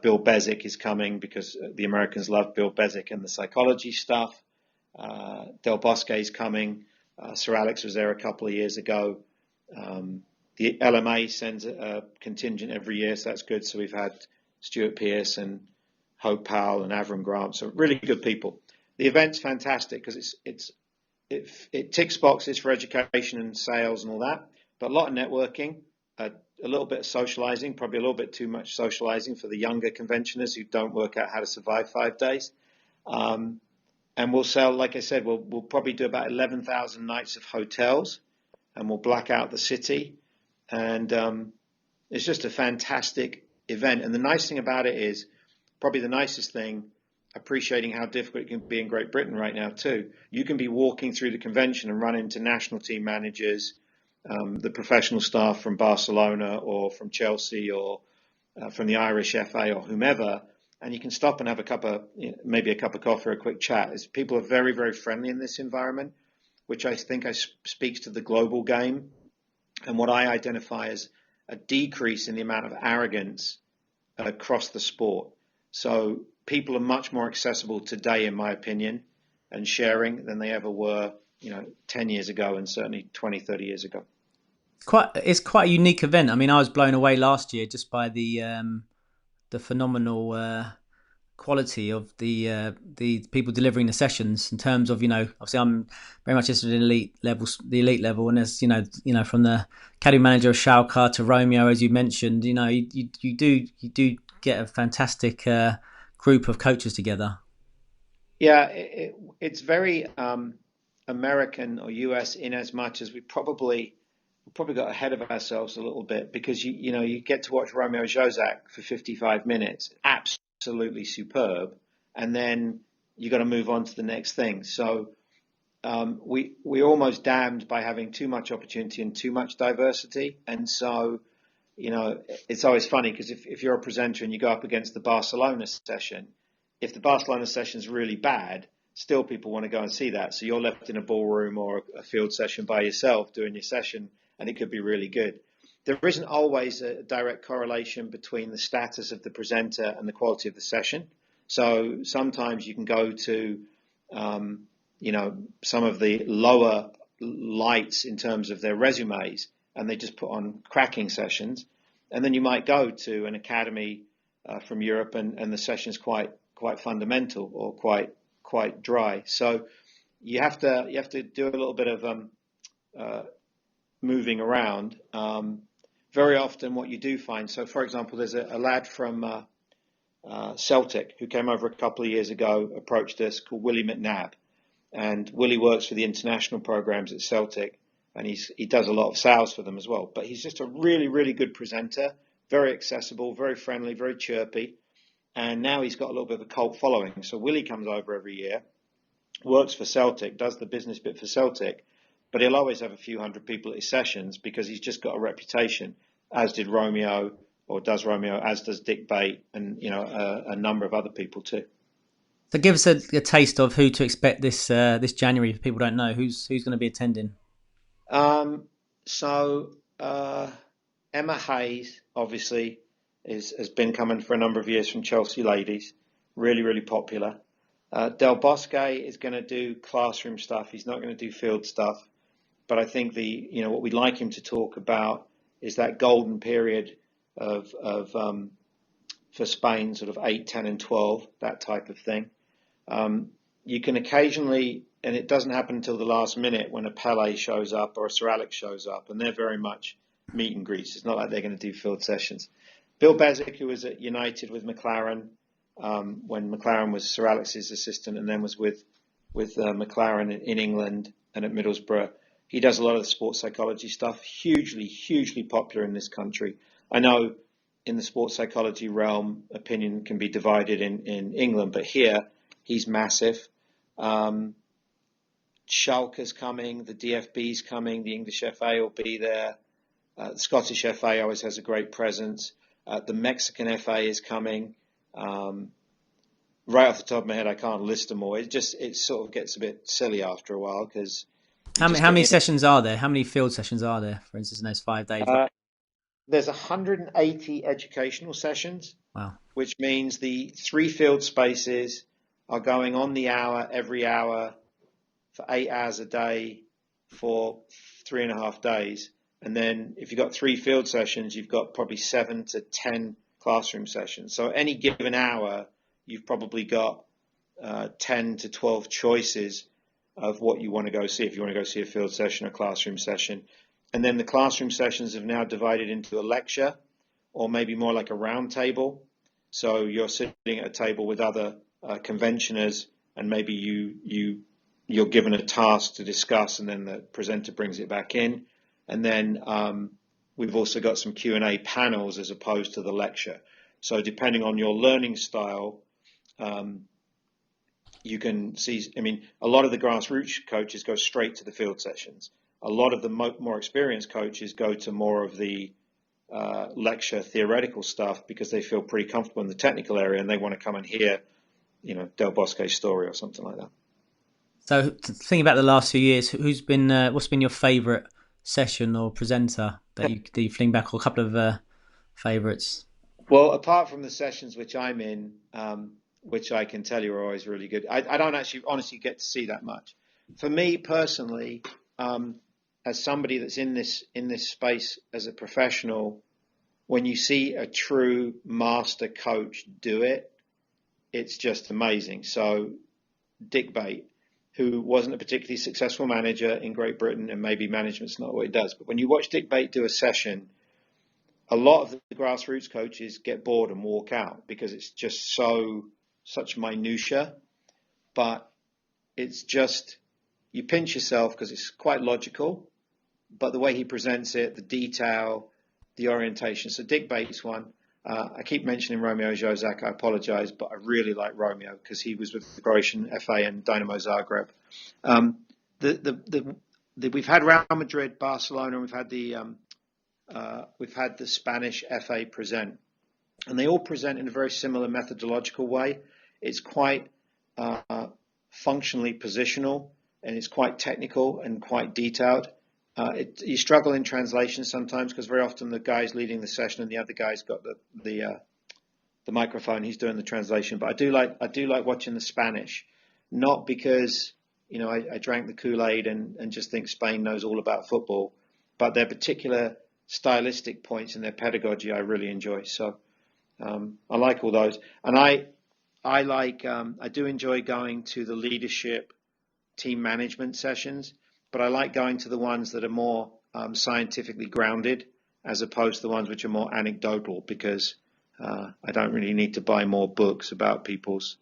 [SPEAKER 3] Bill Bezic is coming because the Americans love Bill Bezic and the psychology stuff. Del Bosque is coming. Sir Alex was there a couple of years ago. The LMA sends a contingent every year, so that's good. So we've had Stuart Pearce and Hope Powell and Avram Grant, so really good people. The event's fantastic because it ticks boxes for education and sales and all that, but a lot of networking, a little bit of socializing, probably a little bit too much socializing for the younger conventioners who don't work out how to survive 5 days. And we'll sell, like I said, we'll probably do about 11,000 nights of hotels, and we'll black out the city. And it's just a fantastic event. And the nice thing about it is, probably the nicest thing, appreciating how difficult it can be in Great Britain right now too. You can be walking through the convention and run into national team managers, the professional staff from Barcelona or from Chelsea or from the Irish FA or whomever, and you can stop and have maybe a cup of coffee or a quick chat. People are very, very friendly in this environment, which I think speaks to the global game and what I identify as a decrease in the amount of arrogance across the sport. So people are much more accessible today, in my opinion, and sharing than they ever were, 10 years ago and certainly 20, 30 years ago.
[SPEAKER 1] It's quite a unique event. I mean, I was blown away last year just by the phenomenal quality of the people delivering the sessions. In terms of, obviously I'm very much interested in the elite level, and as from the academy manager of Schalke to Romeo, as you mentioned, you do get a fantastic group of coaches together.
[SPEAKER 3] Yeah, it's very American or US in as much as we probably got ahead of ourselves a little bit, because you get to watch Romeo Jozak for 55 minutes, absolutely superb, and then you got to move on to the next thing. So we're almost damned by having too much opportunity and too much diversity. And so it's always funny because if you're a presenter and you go up against the Barcelona session, if the Barcelona session is really bad, still people want to go and see that. So you're left in a ballroom or a field session by yourself doing your session, and it could be really good. There isn't always a direct correlation between the status of the presenter and the quality of the session. So sometimes you can go to, some of the lower lights in terms of their resumes, and they just put on cracking sessions. And then you might go to an academy from Europe, and the session's quite fundamental or quite dry. So you have to do a little bit of moving around. Very often what you do find, so for example, there's a lad from Celtic who came over a couple of years ago, approached us, called Willie McNabb. And Willie works for the international programs at Celtic, and he does a lot of sales for them as well. But he's just a really, really good presenter, very accessible, very friendly, very chirpy. And now he's got a little bit of a cult following. So Willie comes over every year, works for Celtic, does the business bit for Celtic, but he'll always have a few hundred people at his sessions because he's just got a reputation, as did Romeo, or does Romeo, as does Dick Bate, and a number of other people too.
[SPEAKER 1] So give us a taste of who to expect this January. If people don't know, who's going to be attending.
[SPEAKER 3] So Emma Hayes, obviously, has been coming for a number of years from Chelsea Ladies, really, really popular. Del Bosque is going to do classroom stuff. He's not going to do field stuff. But I think what we'd like him to talk about is that golden period of for Spain, sort of 8, 10, and 12, that type of thing. you can occasionally, and it doesn't happen until the last minute, when a Pele shows up or a Sir Alex shows up, and they're very much meet and greets. It's not like they're going to do field sessions. Bill Bezic, who was at United with McLaren, when McLaren was Sir Alex's assistant, and then was with McLaren in England and at Middlesbrough. He does a lot of the sports psychology stuff. Hugely popular in this country. I know in the sports psychology realm, opinion can be divided in England, but here he's massive. Schalke's coming, the DFB's coming, the English FA will be there. The Scottish FA always has a great presence. The Mexican FA is coming. Right off the top of my head, I can't list them all. It sort of gets a bit silly after a while because.
[SPEAKER 1] How many sessions are there? How many field sessions are there, for instance, in those 5 days?
[SPEAKER 3] There's 180 educational sessions.
[SPEAKER 1] Wow. Which
[SPEAKER 3] means the 3 field spaces are going on the hour every hour for 8 hours a day for 3.5 days. And then if you've got 3 field sessions, you've got probably 7 to 10 classroom sessions. So any given hour, you've probably got 10 to 12 choices of what you want to go see, if you want to go see a field session or classroom session. And then the classroom sessions have now divided into a lecture, or maybe more like a round table. So you're sitting at a table with other conventioners, and maybe you're given a task to discuss, and then the presenter brings it back in. And then we've also got some Q&A panels as opposed to the lecture. So depending on your learning style, you can see, a lot of the grassroots coaches go straight to the field sessions. A lot of the more experienced coaches go to more of the lecture theoretical stuff because they feel pretty comfortable in the technical area and they want to come and hear, Del Bosque's story or something like that.
[SPEAKER 1] So thinking about the last few years, what's been your favourite session or presenter that you fling back, or a couple of favourites?
[SPEAKER 3] Well, apart from the sessions which I'm in, which I can tell you are always really good, I don't actually honestly get to see that much. For me personally, as somebody that's in this space as a professional, when you see a true master coach do it, it's just amazing. So Dick Bate, who wasn't a particularly successful manager in Great Britain, and maybe management's not what he does, but when you watch Dick Bate do a session, a lot of the grassroots coaches get bored and walk out because it's just such minutia, but it's just, you pinch yourself because it's quite logical, but the way he presents it, the detail, the orientation. So Dick Bates one. I keep mentioning Romeo Jozak. I apologize, but I really like Romeo because he was with the Croatian FA and Dynamo Zagreb. We've had Real Madrid, Barcelona, and we've had the Spanish FA present, and they all present in a very similar methodological way. It's quite functionally positional, and it's quite technical and quite detailed. You struggle in translation sometimes because very often the guy's leading the session and the other guy's got the microphone. He's doing the translation. But I do like watching the Spanish, not because I drank the Kool-Aid and just think Spain knows all about football, but their particular stylistic points in their pedagogy I really enjoy. So I like all those, and I do enjoy going to the leadership team management sessions. But I like going to the ones that are more scientifically grounded as opposed to the ones which are more anecdotal, because I don't really need to buy more books about people's,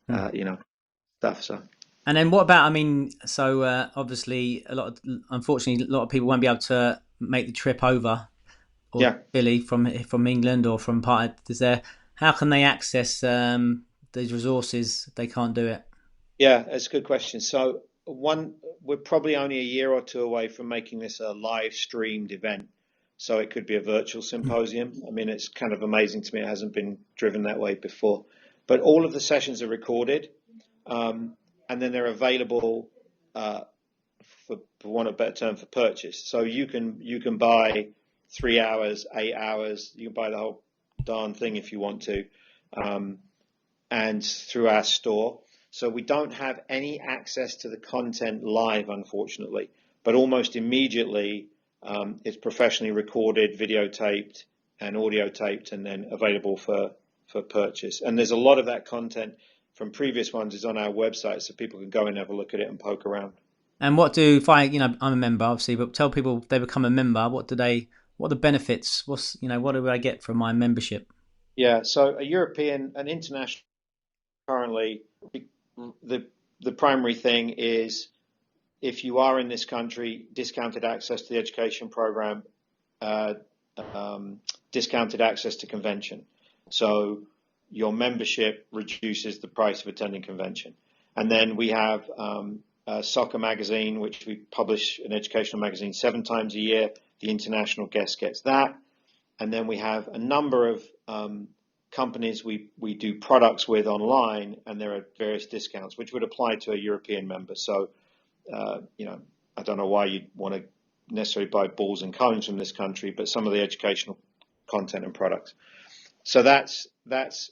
[SPEAKER 3] stuff. So.
[SPEAKER 1] And then what about, obviously unfortunately, a lot of people won't be able to make the trip over, or Billy from England or from how can they access these resources? They can't do it.
[SPEAKER 3] Yeah, that's a good question. So we're probably only a year or two away from making this a live streamed event. So it could be a virtual symposium. It's kind of amazing to me. It hasn't been driven that way before. But all of the sessions are recorded, and then they're available, for want of a better term, for purchase. So you can buy 3 hours, 8 hours. You can buy the whole darn thing if you want to, and through our store. So we don't have any access to the content live, unfortunately, but almost immediately it's professionally recorded, videotaped and audio taped, and then available for purchase. And there's a lot of that content from previous ones is on our website, so people can go and have a look at it and poke around.
[SPEAKER 1] And what do, if I, I'm a member, obviously, but tell people if they become a member, what are the benefits? What do I get from my membership?
[SPEAKER 3] Yeah, so an international, currently, the primary thing is, if you are in this country, discounted access to the education program, discounted access to convention. So your membership reduces the price of attending convention. And then we have a soccer magazine, which we publish, an educational magazine 7 times a year. The international guest gets that. And then we have a number of companies we do products with online, and there are various discounts, which would apply to a European member. So, I don't know why you'd want to necessarily buy balls and cones from this country, but some of the educational content and products. So that's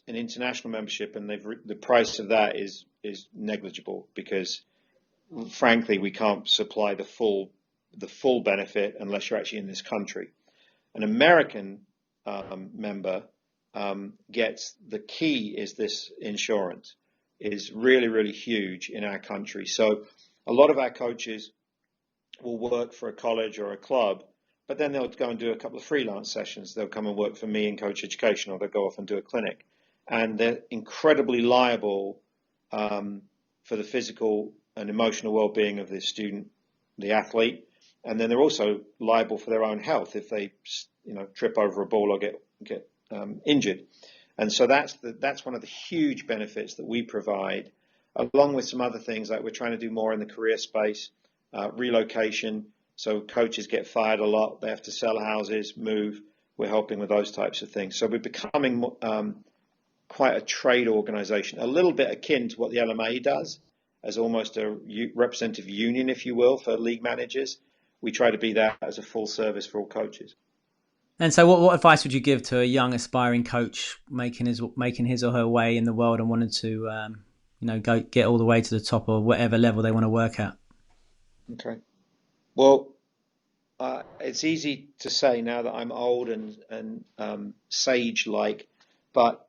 [SPEAKER 3] an international membership, and the price of that is negligible, because frankly we can't supply the full benefit unless you're actually in this country. An American member gets, the key is this insurance is really, really huge in our country. So a lot of our coaches will work for a college or a club, but then they'll go and do a couple of freelance sessions. They'll come and work for me in coach education, or they'll go off and do a clinic. And they're incredibly liable for the physical and emotional well-being of the student, the athlete. And then they're also liable for their own health if they, trip over a ball or get injured. And so that's one of the huge benefits that we provide, along with some other things like we're trying to do more in the career space, relocation. So coaches get fired a lot. They have to sell houses, move. We're helping with those types of things. So we're becoming quite a trade organization, a little bit akin to what the LMA does, as almost a representative union, if you will, for league managers. We try to be that as a full service for all coaches.
[SPEAKER 1] And so what advice would you give to a young aspiring coach making his or her way in the world and wanting to go get all the way to the top of whatever level they want to work at?
[SPEAKER 3] Okay. Well, it's easy to say now that I'm old and sage-like, but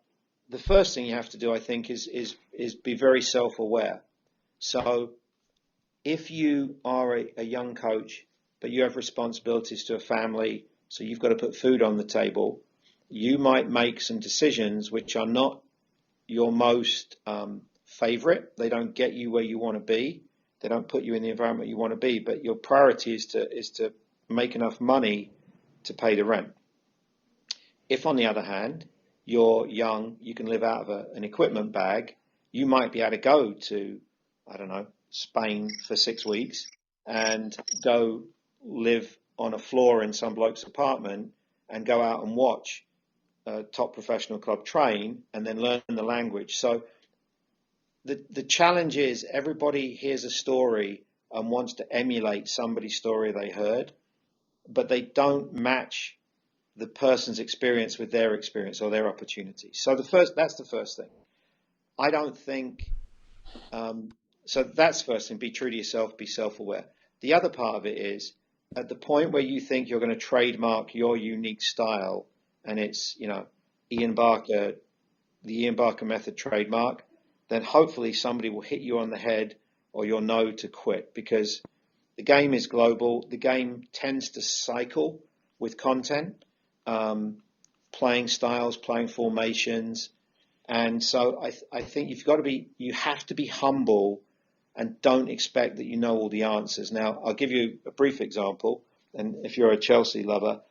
[SPEAKER 3] the first thing you have to do, I think, is be very self-aware. So if you are a young coach, but you have responsibilities to a family, so you've got to put food on the table, you might make some decisions which are not your most favorite. They don't get you where you want to be. They don't put you in the environment you want to be, but your priority is to make enough money to pay the rent. If, on the other hand, you're young, you can live out of an equipment bag, you might be able to go to, Spain for 6 weeks and go live on a floor in some bloke's apartment and go out and watch a top professional club train and then learn the language. So the challenge is, everybody hears a story and wants to emulate somebody's story they heard, but they don't match the person's experience with their experience or their opportunity. So that's the first thing. I don't think, so that's the first thing, be true to yourself, be self-aware. The other part of it is, at the point where you think you're going to trademark your unique style, and it's, Ian Barker, the Ian Barker method trademark, then hopefully somebody will hit you on the head, or you'll know to quit, because the game is global. The game tends to cycle with content, playing styles, playing formations. And so I think you have to be humble and don't expect that you know all the answers. Now, I'll give you a brief example. And if you're a Chelsea lover,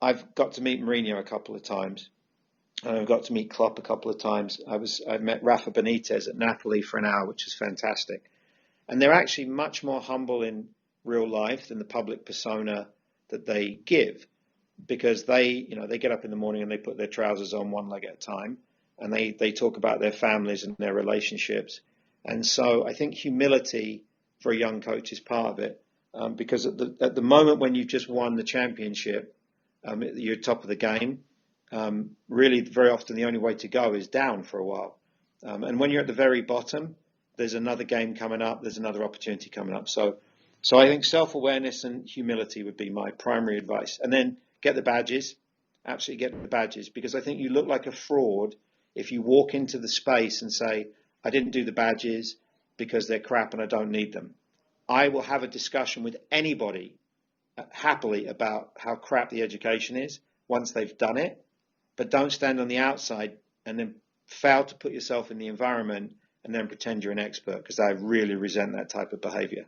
[SPEAKER 3] I've got to meet Mourinho a couple of times. And I've got to meet Klopp a couple of times. I met Rafa Benitez at Napoli for an hour, which is fantastic. And they're actually much more humble in real life than the public persona that they give, because they get up in the morning and they put their trousers on one leg at a time, and they talk about their families and their relationships. And so I think humility for a young coach is part of it, because at the moment when you've just won the championship, you're top of the game. Really, very often the only way to go is down for a while. And when you're at the very bottom, there's another game coming up, there's another opportunity coming up. So I think self-awareness and humility would be my primary advice. And then get the badges, absolutely get the badges, because I think you look like a fraud if you walk into the space and say, I didn't do the badges because they're crap and I don't need them, I will have a discussion with anybody happily about how crap the education is once they've done it. But don't stand on the outside and then fail to put yourself in the environment and then pretend you're an expert, because I really resent that type of behaviour.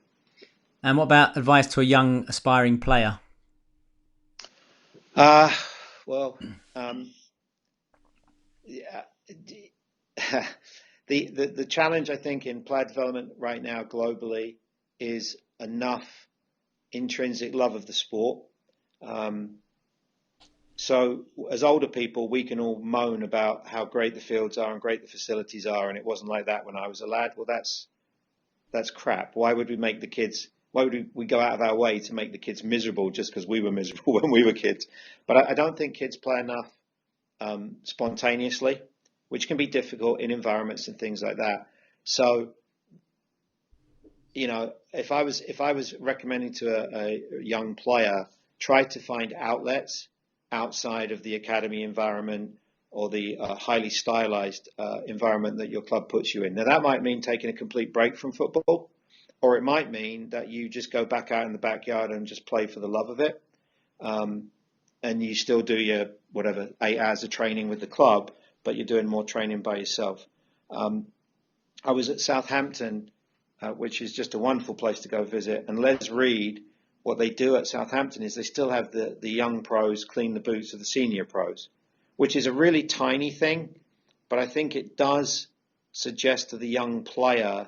[SPEAKER 1] And what about advice to a young aspiring player?
[SPEAKER 3] The challenge, I think, in player development right now globally is enough intrinsic love of the sport. So as older people, we can all moan about how great the fields are and great the facilities are, and it wasn't like that when I was a lad. Well, that's crap. Why would we go out of our way to make the kids miserable just because we were miserable when we were kids? But I don't think kids play enough spontaneously, which can be difficult in environments and things like that. So, if I was recommending to a young player, try to find outlets outside of the academy environment or the highly stylized environment that your club puts you in. Now, that might mean taking a complete break from football, or it might mean that you just go back out in the backyard and just play for the love of it. And you still do your 8 hours of training with the club, but you're doing more training by yourself. I was at Southampton, which is just a wonderful place to go visit. And Les Reed, what they do at Southampton is they still have the young pros clean the boots of the senior pros, which is a really tiny thing. But I think it does suggest to the young player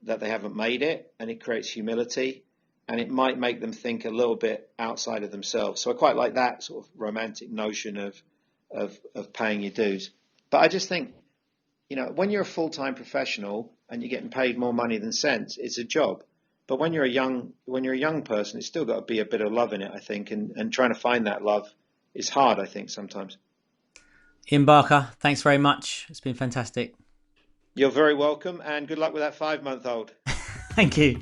[SPEAKER 3] that they haven't made it, and it creates humility, and it might make them think a little bit outside of themselves. So I quite like that sort of romantic notion of paying your dues. But I just think, when you're a full-time professional and you're getting paid more money than sense, it's a job. But when you're a young person, it's still got to be a bit of love in it, I think, and trying to find that love is hard, I think, sometimes.
[SPEAKER 1] Ian Barker, thanks very much. It's been fantastic.
[SPEAKER 3] You're very welcome, and good luck with that 5-month-old.
[SPEAKER 1] Thank you.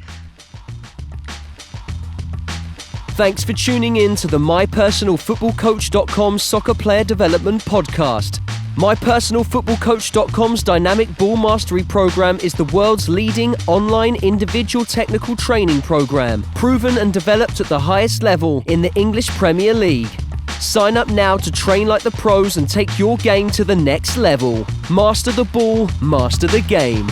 [SPEAKER 2] Thanks for tuning in to the MyPersonalFootballCoach.com Soccer Player Development Podcast. MyPersonalFootballCoach.com's Dynamic Ball Mastery Program is the world's leading online individual technical training program, proven and developed at the highest level in the English Premier League. Sign up now to train like the pros and take your game to the next level. Master the ball, master the game.